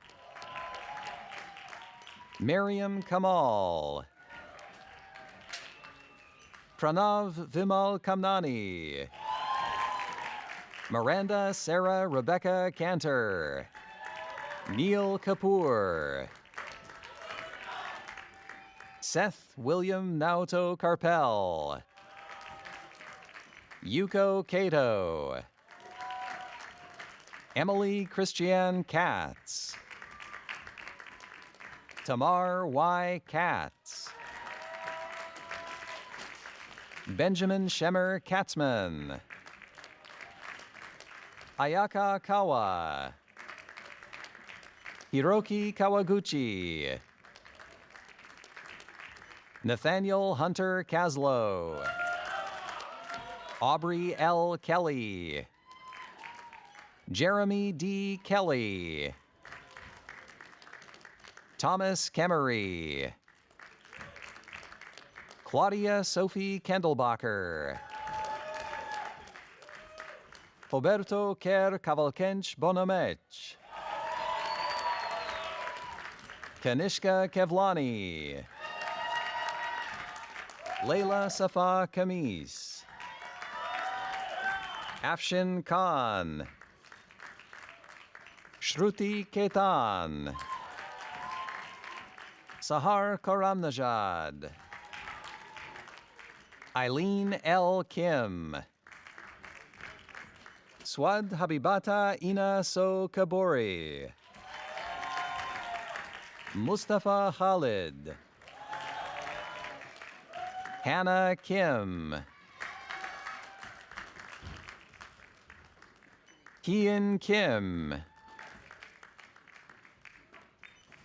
Miriam Kamal. Pranav Vimal Kamnani. Miranda Sarah Rebecca Cantor. Neil Kapoor. Seth William Naoto Carpel. Yuko Kato. Emily Christiane Katz. Tamar Y. Katz. Benjamin Shemmer Katzman. Ayaka Kawa. Hiroki Kawaguchi. Nathaniel Hunter Kaslow. Aubrey L. Kelly. Jeremy D. Kelly. Thomas Kemery. Claudia Sophie Kendelbacher. Roberto Ker Cavalkench Bonamech. Kanishka Kevlani. Layla Safa Kamis. Afshin Khan. Shruti Ketan. Sahar Karamnajad. Eileen L. Kim. Swad Habibata Ina So Kabori. Mustafa Khalid. Hannah Kim. Kian Kim.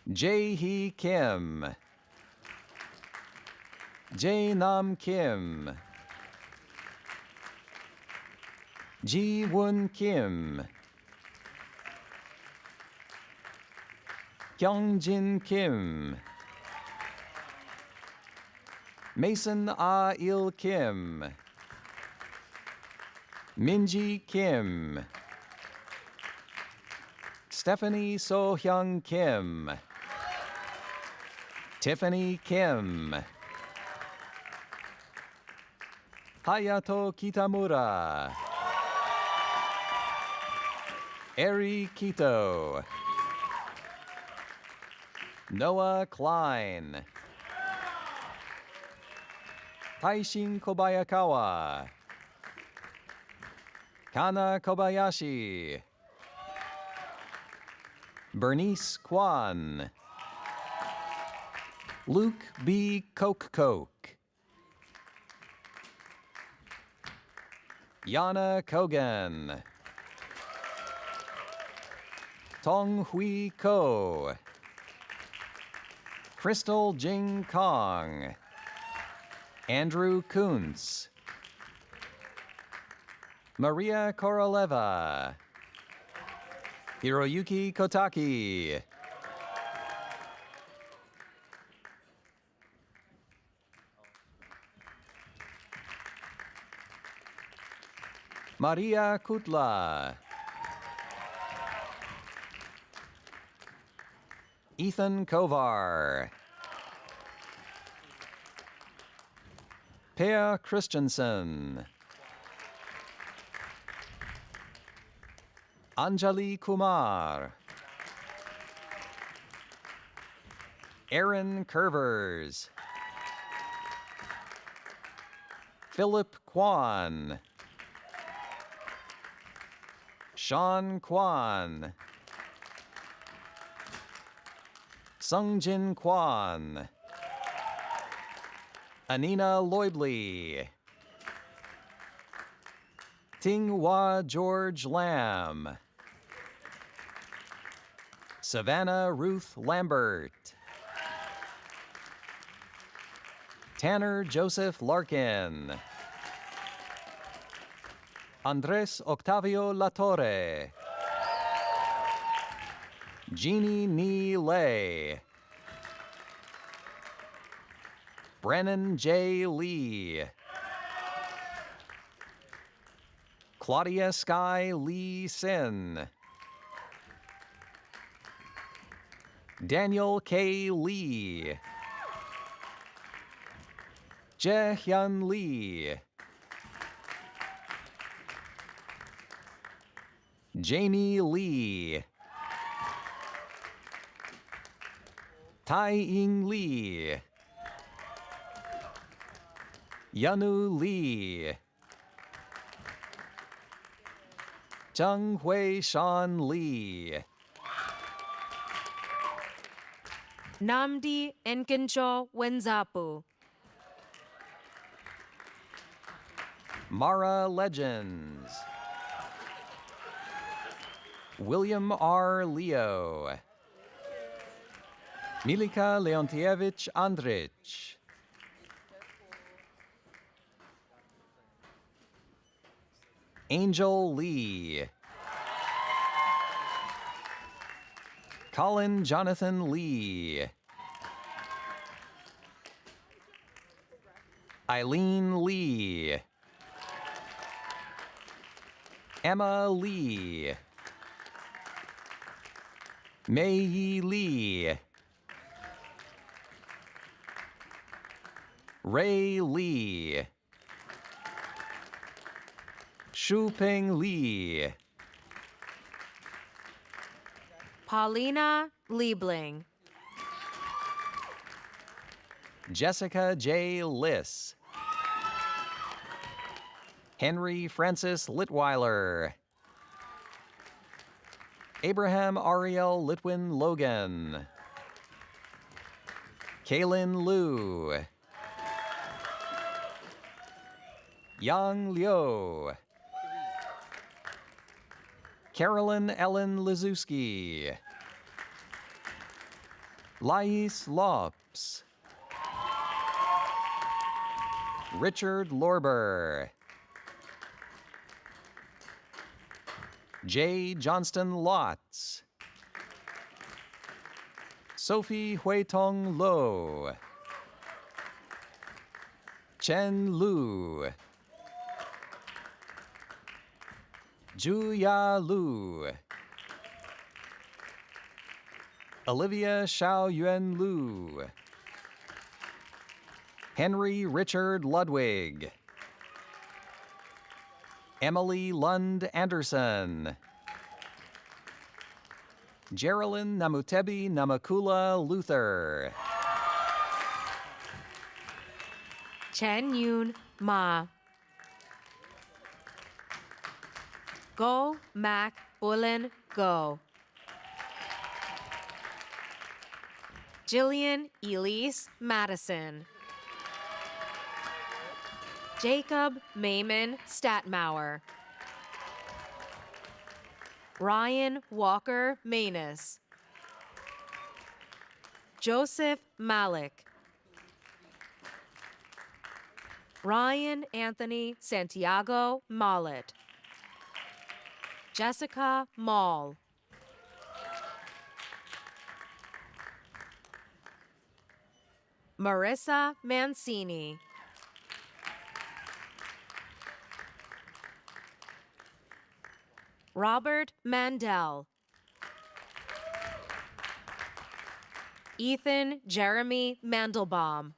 Jae-hee Kim. Jae-nam Kim. Ji-woon Kim. Kyungjin Kim. Mason Ah-il Kim. Minji Kim. Stephanie So-hyung Kim. Tiffany Kim. Hayato Kitamura. Eri Kito. Noah Klein. Taishin Kobayakawa. Kana Kobayashi. Bernice Kwan. Luke B. Koke. Yana Kogan. Tong Hui Ko. Crystal Jing Kong. Andrew Kuntz. Maria Koroleva. Hiroyuki Kotaki. Maria Kutla. Ethan Kovar. Pea Christensen. Anjali Kumar. Aaron Curvers. Philip Kwan. Sean Kwan. Sungjin Kwan. Anina Loibley. Tinghua George Lam. Savannah Ruth Lambert. Tanner Joseph Larkin. Andres Octavio Latorre. Jeannie Nee Lay. Brennan J. Lee. Claudia Sky Lee Sin. Daniel K. Lee. Jae Hyun Lee. Jamie Lee. Tai Ying Lee. Yanu Lee. Zheng Hui Shan Lee. Namdi Enkincho Wenzapu. Mara Legends. William R. Leo. Milika Leontievich Andrich. Angel Lee. Colin Jonathan Lee. Eileen Lee. Emma Lee. Mei Yi Lee. Ray Lee. Shuping Lee. Paulina Liebling. Jessica J. Liss. Henry Francis Litweiler. Abraham Ariel Litwin Logan. Kaylin Liu. Yang Liu. Carolyn Ellen Lizuski. Lais Lops. Richard Lorber. J. Johnston Lotz. Sophie Huitong Lo. Chen Lu. Juya Lu. Olivia Xiao Yuan Lu. Henry Richard Ludwig. Emily Lund Anderson. Geraldine Namutebi Namakula Luther. Chen Yun Ma. Go Mac Bullen Go. Jillian Elise Madison. Jacob Mayman Statmauer. Ryan Walker Manus. Joseph Malik. Ryan Anthony Santiago Mollet. Jessica Mall. Marissa Mancini. Robert Mandel. Ethan Jeremy Mandelbaum.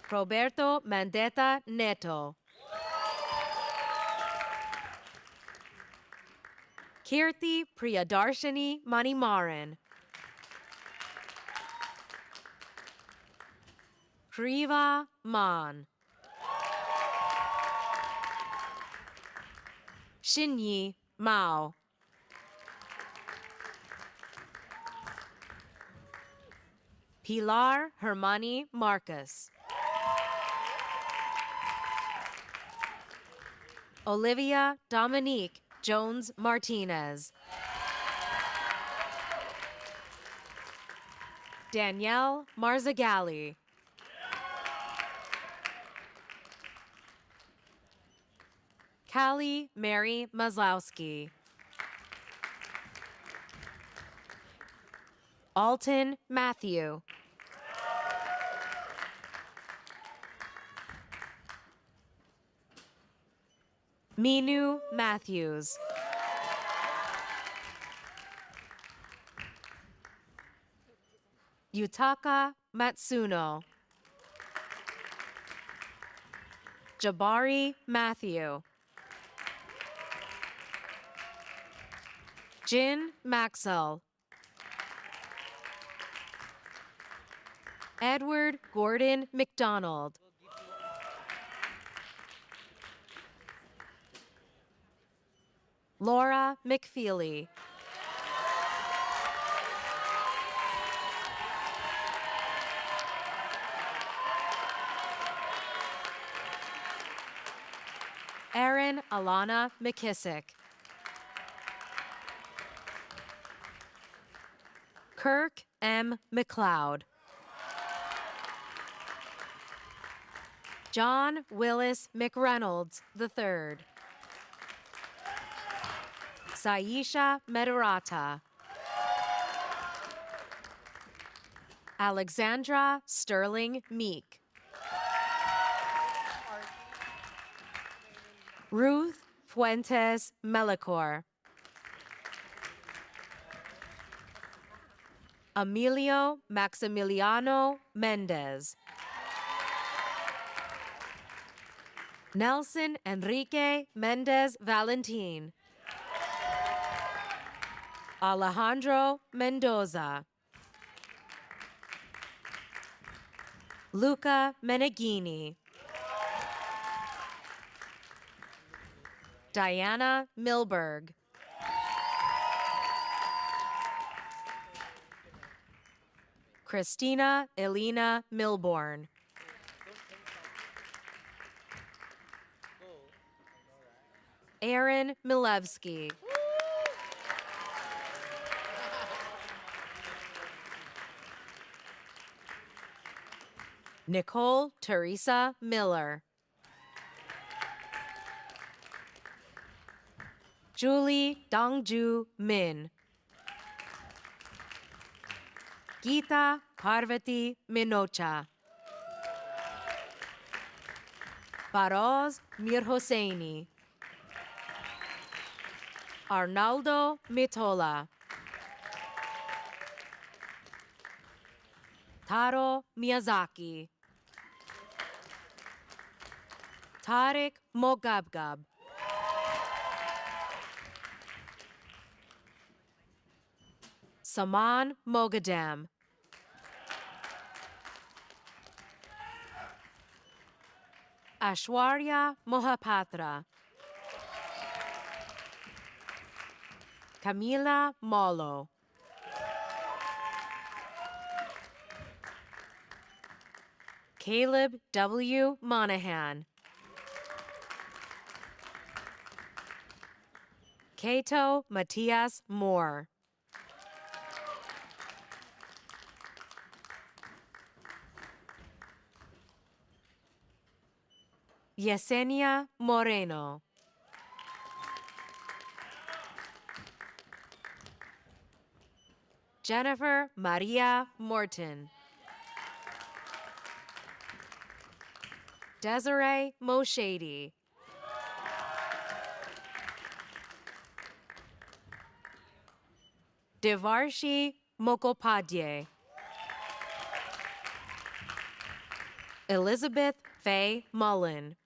Roberto Mandetta Neto. Kirti Priyadarshini Manimaran. Kriva Man. Shinyi Mao. Pilar Hermani Marcus. Olivia Dominique Jones Martinez. Danielle Marzagali. Callie Mary Maslowski. Alton Matthew. Minu Matthews. Yutaka Matsuno. Jabari Matthew. Jin Maxwell. Edward Gordon McDonald. Laura McFeely. Erin Alana McKissick. Kirk M. McLeod. John Willis McReynolds III. Saisha Medurata. Alexandra Sterling Meek. Ruth Fuentes Melicor. Emilio Maximiliano Mendez. Nelson Enrique Mendez Valentin. Alejandro Mendoza. Luca Meneghini. Diana Milberg. Christina Elena Milborn. Aaron Milevsky. Nicole Teresa Miller. Julie Dongju Min. Geeta Parvati Minocha. Faroz Mirhosseini. Arnaldo Mitola. Taro Miyazaki. Tariq Mogabgab. Saman Mogadam. Ashwarya Mohapatra. Camila Molo. Caleb W. Monahan. Cato Matias Moore. Yesenia Moreno. Jennifer Maria Morton. Desiree Moshady. Devarshi Mukhopadhyay. Elizabeth Faye Mullen.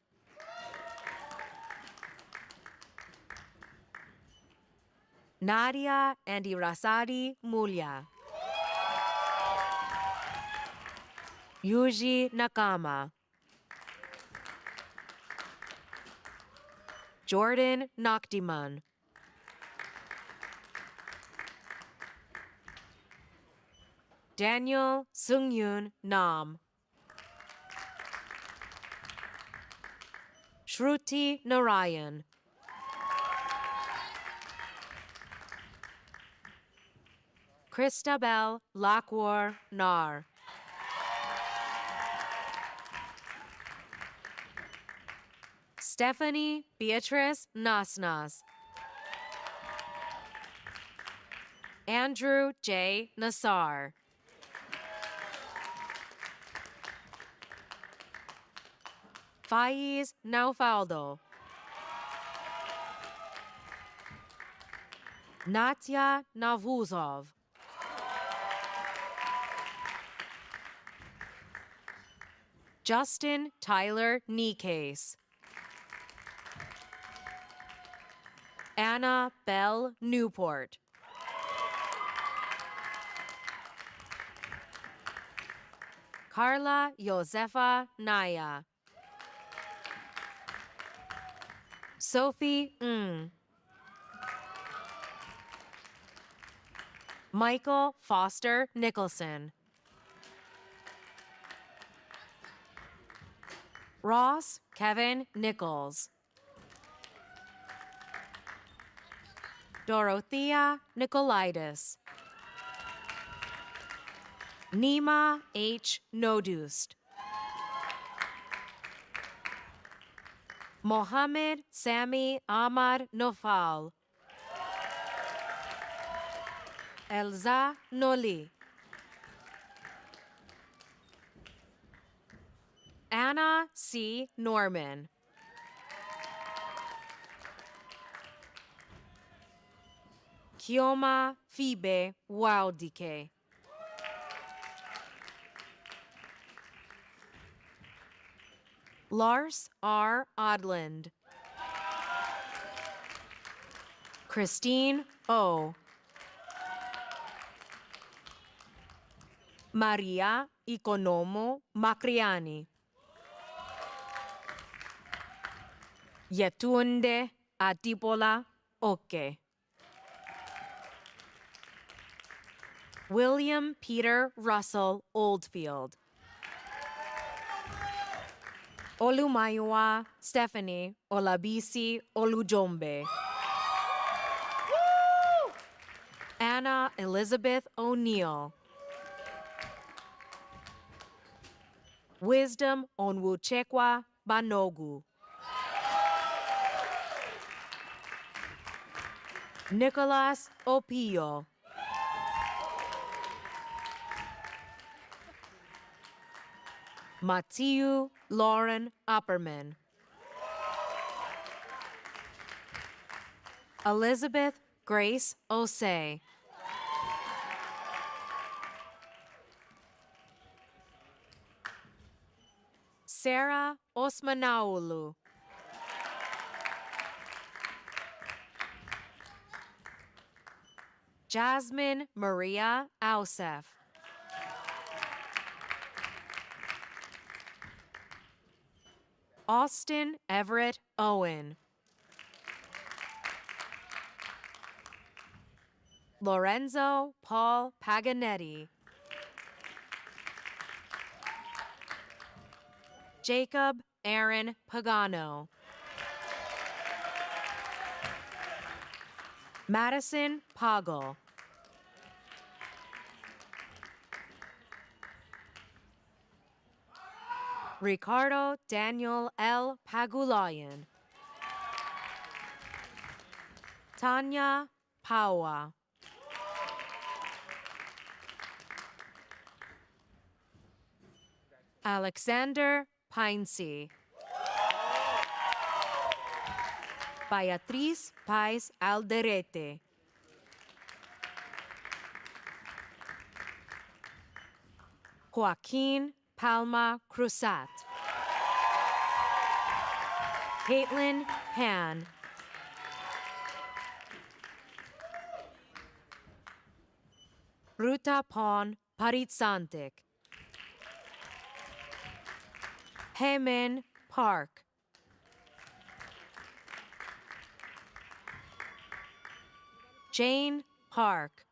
Nadia Andirasari Mulya. Yuji Nakama. Jordan Noctiman. Daniel Sungyun Nam. Shruti Narayan. Christabel Lakwar Nar. Stephanie Beatrice Nasnas. Andrew J. Nassar. Faiz Naufaldo. Natya Navuzov. Justin Tyler Nikase. Anna Bell Newport. Carla Josefa Naya. Sophie Ng. Michael Foster Nicholson. Ross Kevin Nichols. Dorothea Nicolaitis. Nima H. Nodust. Mohammed Sami Ahmad Nofal. Elza Noli. Anna C. Norman. Kioma Fibe Wildike. Lars R. Odland. Christine O. Maria Ikonomo Macriani. Yetunde Atipola Oke. William Peter Russell Oldfield. Olumayua Stephanie Olabisi Olujombe. Anna Elizabeth O'Neill. Wisdom Onwuchekwa Banogu. Nicholas Opio. Matthew Lauren Upperman. Elizabeth Grace Osei. Sarah Osmanaulu. Jasmine Maria Ausef. Austin Everett Owen. Lorenzo Paul Paganetti. Jacob Aaron Pagano. Madison Poggle. Ricardo Daniel L. Pagulayan. Tanya Pawa. Alexander Pinesey. Beatriz Pais Alderete. Joaquin Palma Cruzat. Caitlin Pan. Ruta Pon Paritsantik. Hemin Park. Jane Park.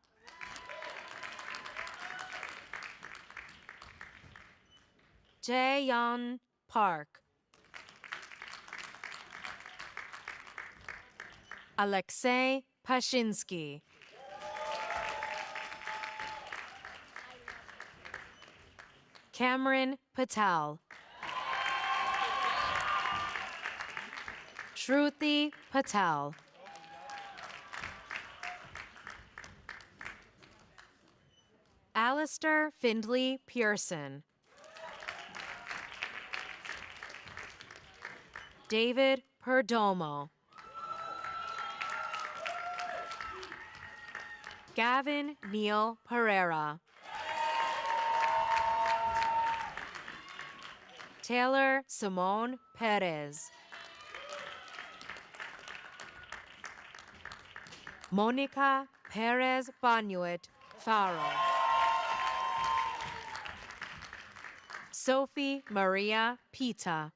Jaeyeon Park. Alexei Pashinsky. Cameron Patel. Shruti Patel. Alistair Findley Pearson. David Perdomo. Gavin Neil Pereira. Taylor Simone Perez. Monica Perez Banuit Faro. Sophie Maria Pita.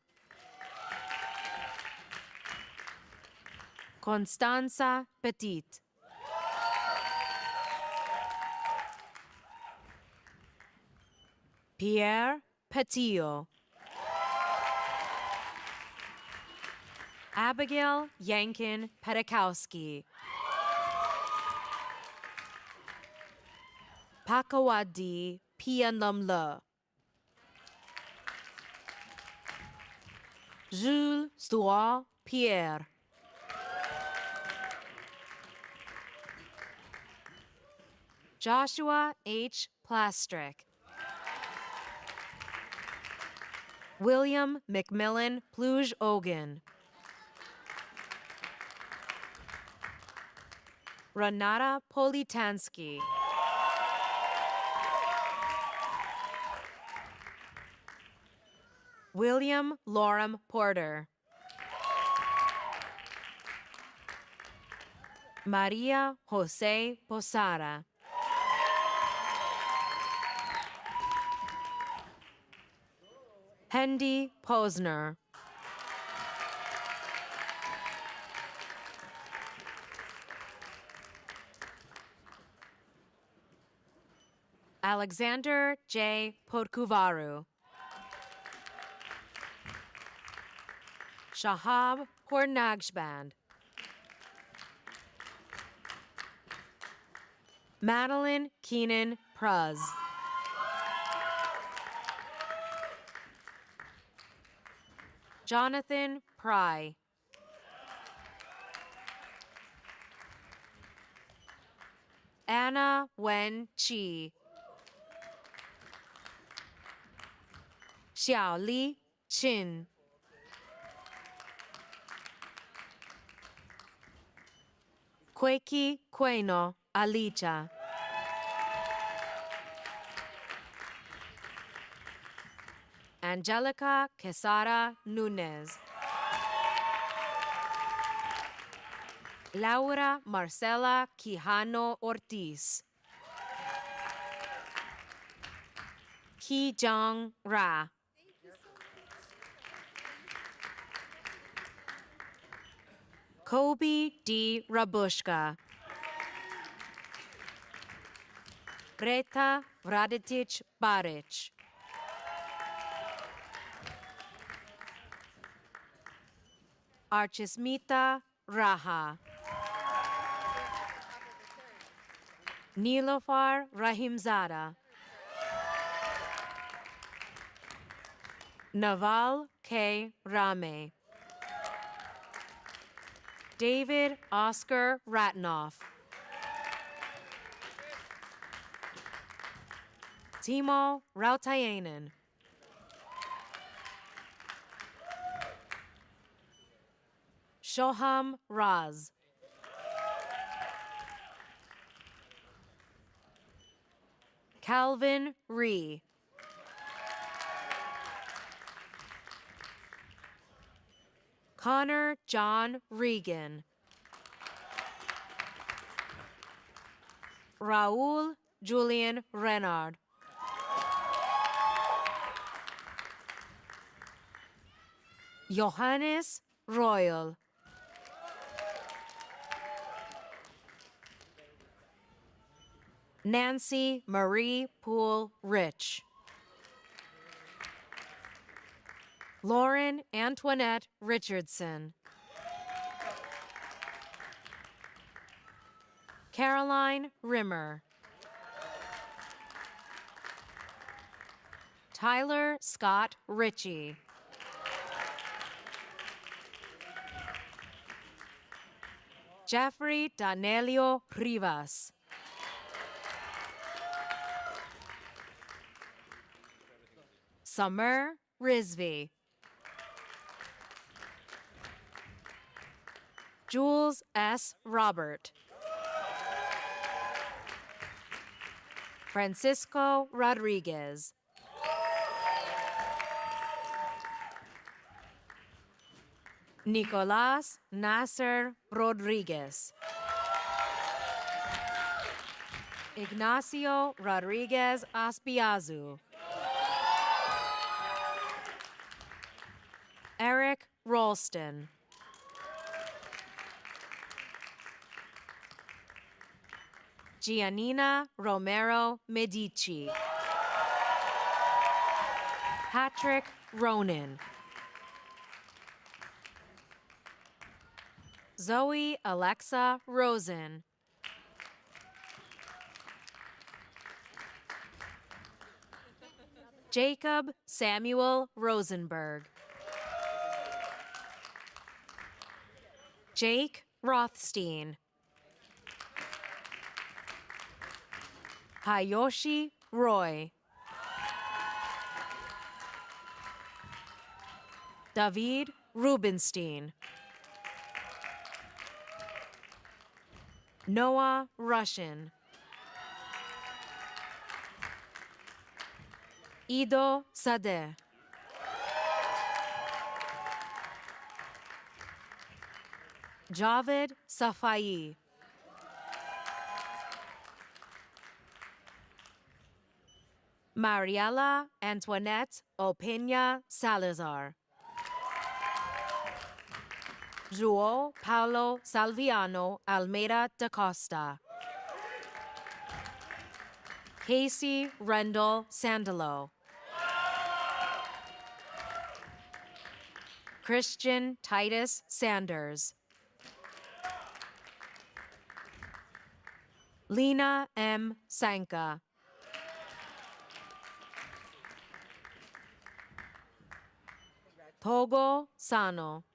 Constanza Petit. Pierre Petillo. Abigail Yankin Pedakowski. Pakawadi Pianlumle. Jules Stuart Pierre. Joshua H. Plastrick. William McMillan Pluge Ogan. Renata Politansky. William Lorem Porter. Maria Jose Posada. Hendy Posner. Alexander J. Podkuvaru. Shahab Hornagsband. Madeline Keenan Pruz. Jonathan Pry. Anna Wen Chi. Xiaoli Chin. Kweki Queno Alicha. Angelica Quesada Nunez. Laura Marcela Quijano Ortiz. Ki Jong Ra. Kobe D. Rabushka. Reta Vradetic Baric. Archismita Raha. Nilofar Rahimzada. Naval K. Rame. David Oscar Ratnoff. Timo Rautayanen. Shoham Raz. Calvin Ree. Connor John Regan. Raul Julian Renard. Johannes Royal. Nancy Marie Poole Rich. Lauren Antoinette Richardson. Caroline Rimmer. Tyler Scott Ritchie. Jeffrey Danelio Rivas. Summer Rizvi. Jules S. Robert. Francisco Rodriguez. Nicolas Nasser Rodriguez. Ignacio Rodriguez Aspiazu. Eric Ralston. Giannina Romero Medici. Patrick Ronan. Zoe Alexa Rosen. Jacob Samuel Rosenberg. Jake Rothstein. Hayoshi Roy. David Rubenstein. Noah Russian. Ido Sadeh. Javed Safai. Mariela Antoinette Opeña Salazar. João Paulo Salviano Almeida da Costa. Casey Rendell Sandalo. Christian Titus Sanders. Lena M. Sanka. Togo Sano.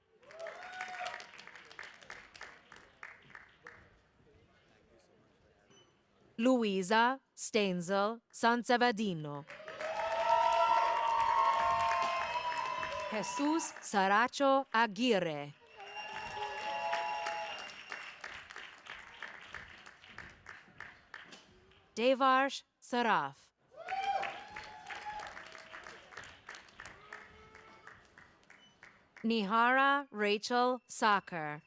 Luisa Stenzel Sansevadino. Jesus Saracho Aguirre. Devarsh Saraf. Nihara Rachel Saker.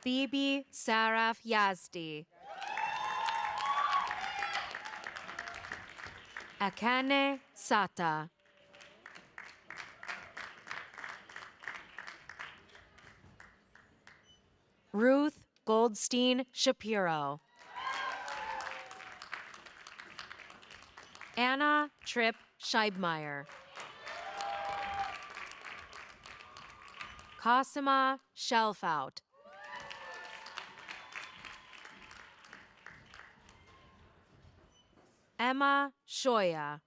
Bibi Saraf Yazdi. Akane Sata. Ruth Goldstein Shapiro. Anna Tripp Scheibmeier. Cosima Shelfout. Emma Shoya.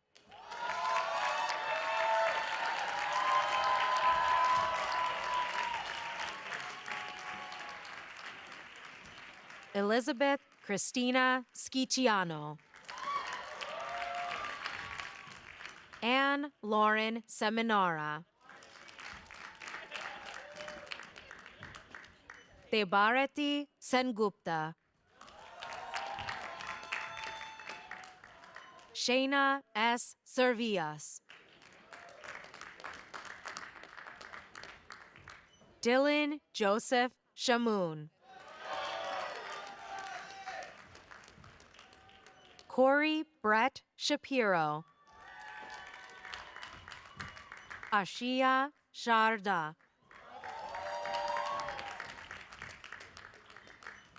Elizabeth Christina Schiciano. Anne Lauren Seminara. Debarati Sengupta. Shayna S. Servias. Dylan Joseph Shamoon. Corey Brett Shapiro. Ashia Sharda.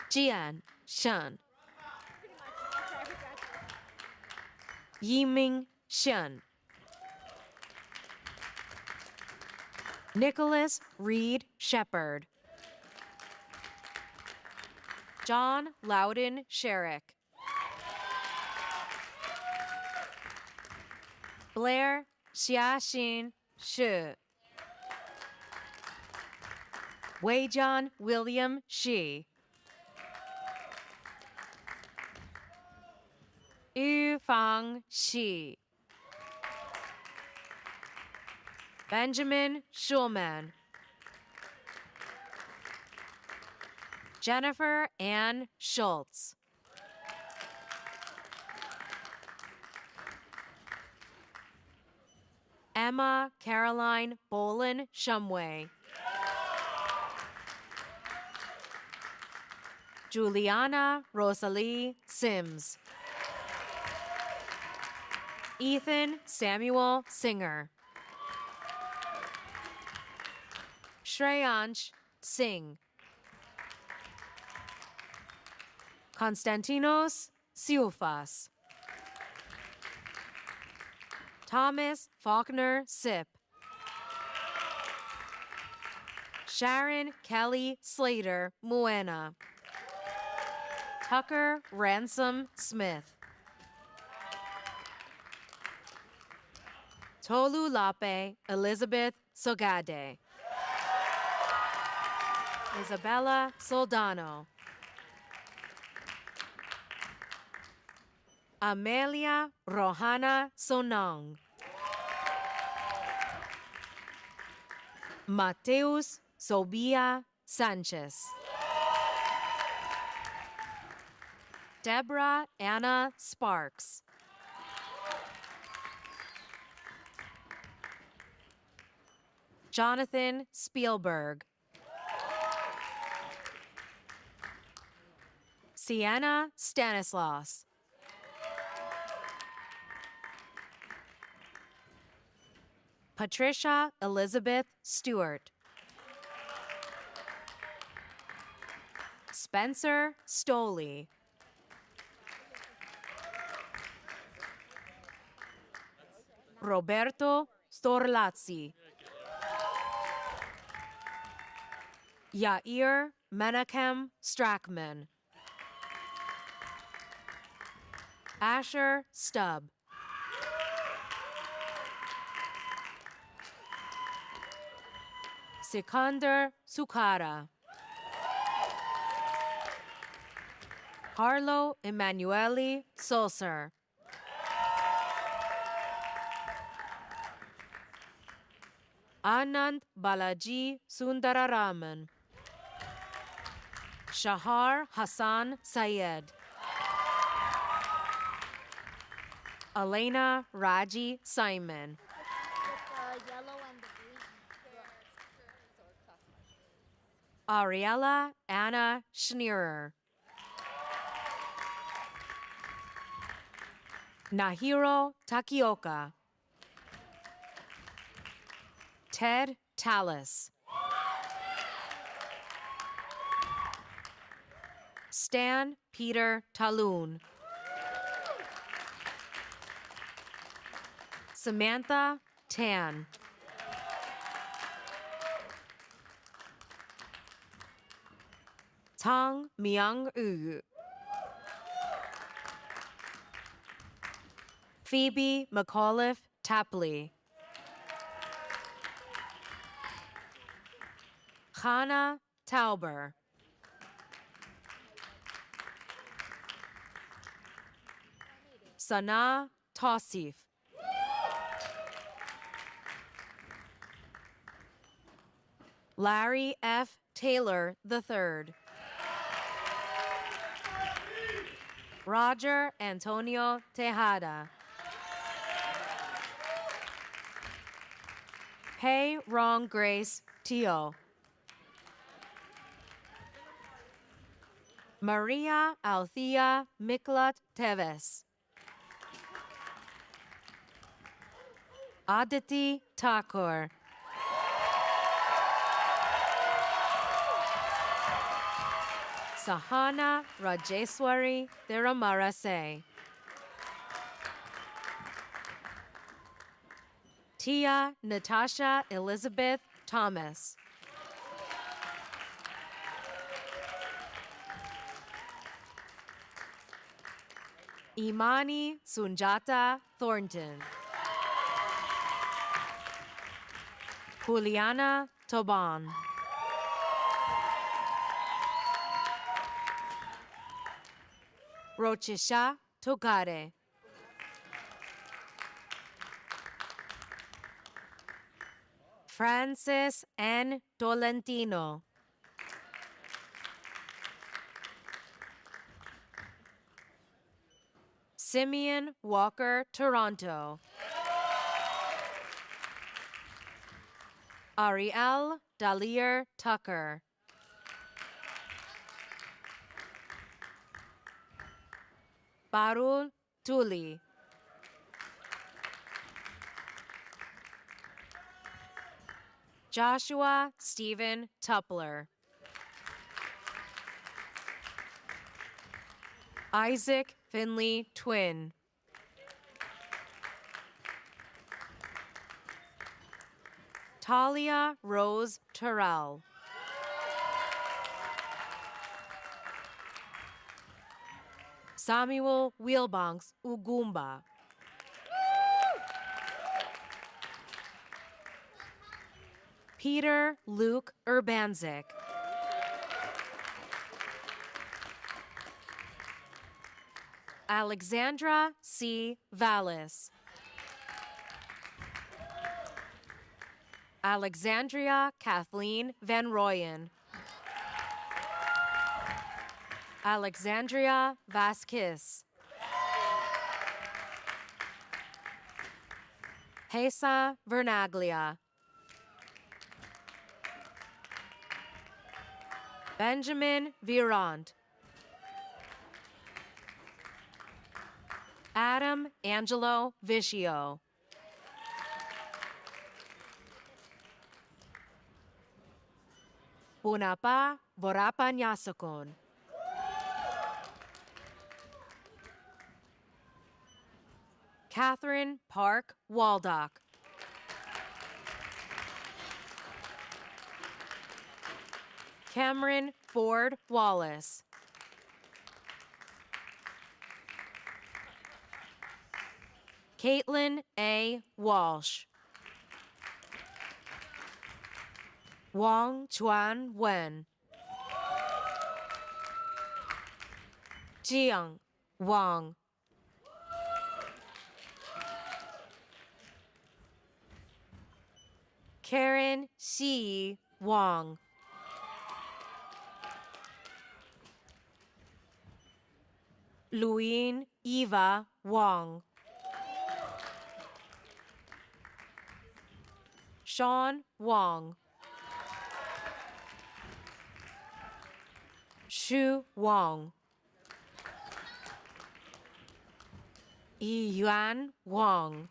Jian Shen. Yiming Shen. Nicholas Reed Shepard. John Loudon Sherrick. Blair Xiaxin Shi. Weijian William Shi. Yufang Shi. Benjamin Schulman. Jennifer Ann Schultz. Emma Caroline Bolin Shumway. Juliana Rosalie Sims. Ethan Samuel Singer. Shreyansh Singh. Konstantinos Siufas. Thomas Faulkner Sipp. Sharon Kelly Slater Muena. Tucker Ransom Smith. Tolu Lape Elizabeth Sogade. Isabella Soldano. Amelia Rohana Sonong. Mateus Sobia Sanchez. Deborah Anna Sparks. Jonathan Spielberg. Sienna Stanislaus. Patricia Elizabeth Stewart. Spencer Stoley. Roberto Storlazzi. Yair Menachem Strackman. Asher Stubb. Sikander Sukara. Carlo Emanuele Sulcer. Anand Balaji Sundararaman. Shahar Hassan Syed. Elena Raji Simon. Ariella Anna Schneerer. Nahiro Takioka. Ted Tallis. Stan Peter Taloon. Samantha Tan. Tang Myung Yu. Phoebe McAuliffe Tapley. Hannah Tauber. Sana Tausif. Larry F. Taylor III. Roger Antonio Tejada. Hey Wrong Grace Teo. Maria Althea Miklat Teves. Aditi Thakur. Sahana Rajeswari Thiramarase. Tia Natasha Elizabeth Thomas. Imani Sunjata Thornton. Juliana Toban. Rochisha Togare. Francis N. Tolentino. Simeon Walker Toronto. Ariel Dalier Tucker. Parul Tuli. Joshua Stephen Tupler. Isaac Finley Twin. Talia Rose Terrell. Samuel Wheelbanks Ugumba. Peter Luke Urbanzik. Alexandra C. Vallis. Alexandria Kathleen Van Royen. Alexandria Vasquez. Hesa Vernaglia. Benjamin Virant. Adam Angelo Vicio. Punapa Vorapa Nyasakon. Catherine Park Waldock. Cameron Ford Wallace. Caitlin A. Walsh. Wong Chuan Wen. Jiang Wang. Karen Xi Wang. Luin Eva Wang. Sean Wang. Shu Wang. Yi Yuan Wang.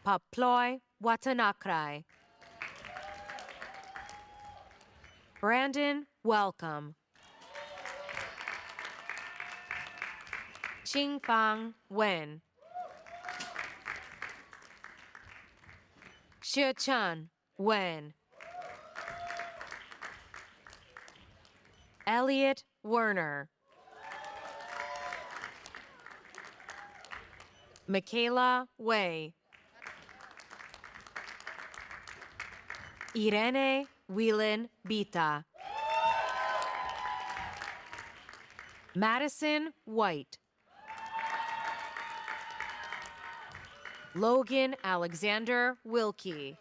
Paploy Watanakrai. Brandon Welcome. Qingfang Wen. Xiechan Wen. Elliot Werner. Michaela Wei. Irene Whelan Bita. Madison White. Logan Alexander Wilkie.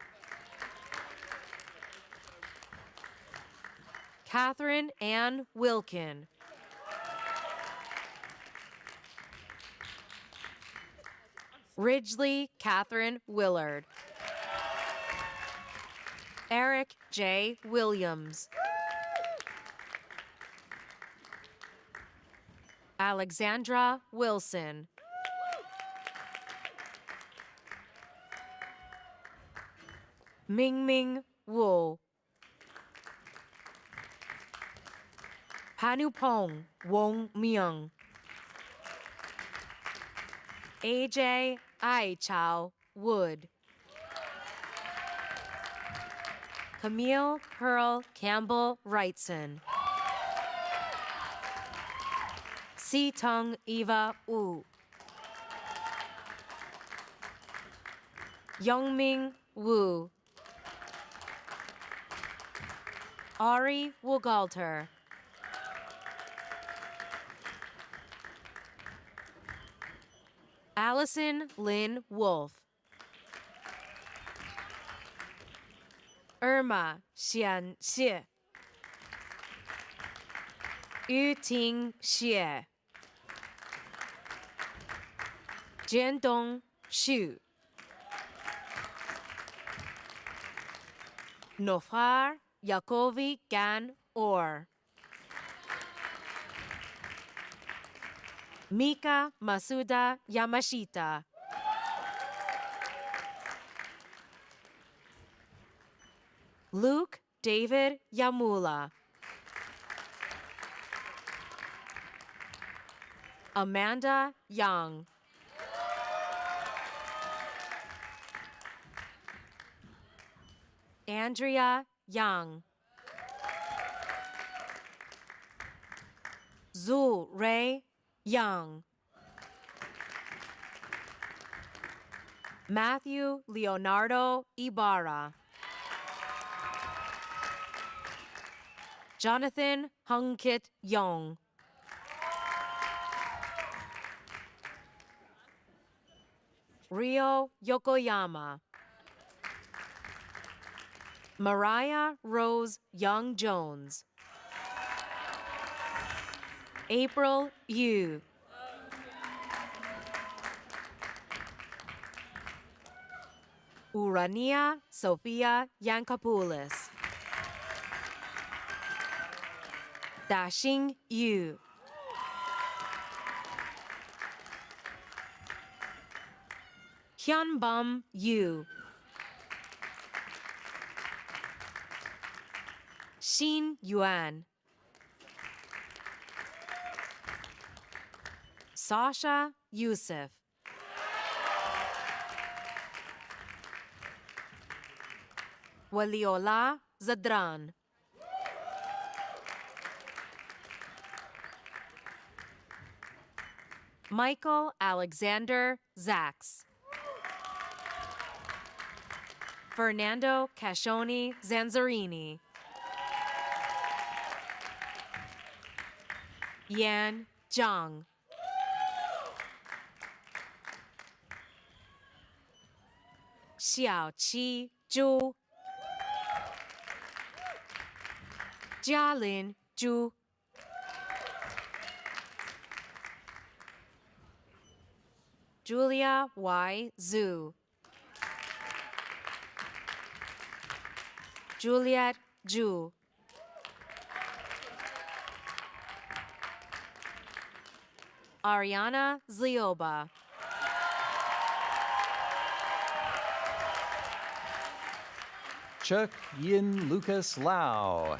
Catherine Ann Wilkin. Ridgely Catherine Willard. Eric J. Williams. Alexandra Wilson. Mingming Wu. Panupong Wong Myung. AJ Ai Chao Wood. Camille Pearl Campbell Wrightson. Si-Tung Eva Wu. Youngming Wu. Ari Wogalter. Allison Lynn Wolf. Irma Xian Xie. Yu Ting Xie. Jiandong Xu. Nofar Yakovi Gan Or. Mika Masuda Yamashita. Luke David Yamula. Amanda Young. Andrea Young. Zhu Ray Young. Matthew Leonardo Ibarra. Jonathan Hungkit Yong. Rio Yokoyama. Mariah Rose Young Jones. April Yu. Urania Sophia Yankopoulos. Dashing Yu. Hyunbum Yu. Xin Yuan. Sasha Youssef. Waliola Zadran. Michael Alexander Zax. Fernando Cashoni Zanzarini. Yan Zhang. Xiaoqi Zhu. Jialin Zhu. Julia Y. Zhu. Juliet Zhu. Ariana Zlioba. Chuck Yin Lucas Lau.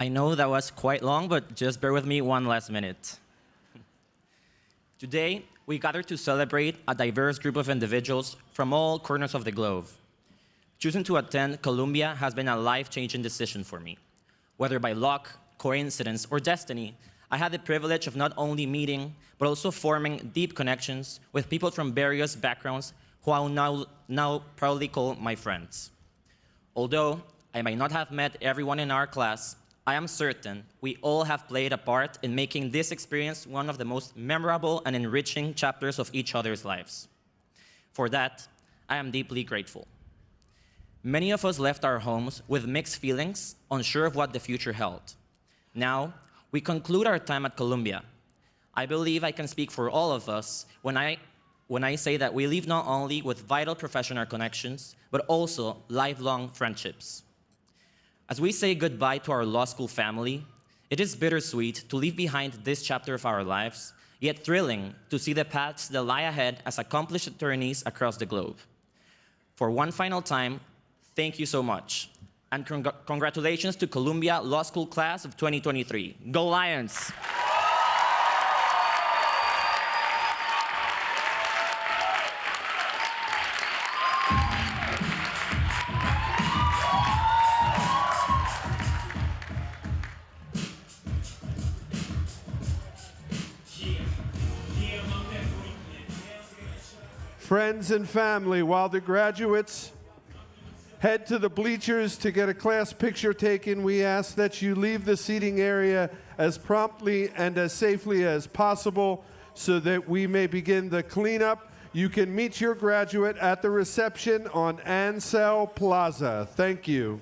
I know that was quite long, but just bear with me one last minute. Today, we gather to celebrate a diverse group of individuals from all corners of the globe. Choosing to attend Columbia has been a life-changing decision for me. Whether by luck, coincidence, or destiny, I had the privilege of not only meeting, but also forming deep connections with people from various backgrounds who I will now proudly call my friends. Although I might not have met everyone in our class, I am certain we all have played a part in making this experience one of the most memorable and enriching chapters of each other's lives. For that, I am deeply grateful. Many of us left our homes with mixed feelings, unsure of what the future held. Now, we conclude our time at Columbia. I believe I can speak for all of us when I say that we leave not only with vital professional connections, but also lifelong friendships. As we say goodbye to our law school family, it is bittersweet to leave behind this chapter of our lives, yet thrilling to see the paths that lie ahead as accomplished attorneys across the globe. For one final time, thank you so much. And congratulations to Columbia Law School Class of 2023. Go Lions! Friends and family, while the graduates head to the bleachers to get a class picture taken, we ask that you leave the seating area as promptly and as safely as possible so that we may begin the cleanup. You can meet your graduate at the reception on Ansel Plaza. Thank you.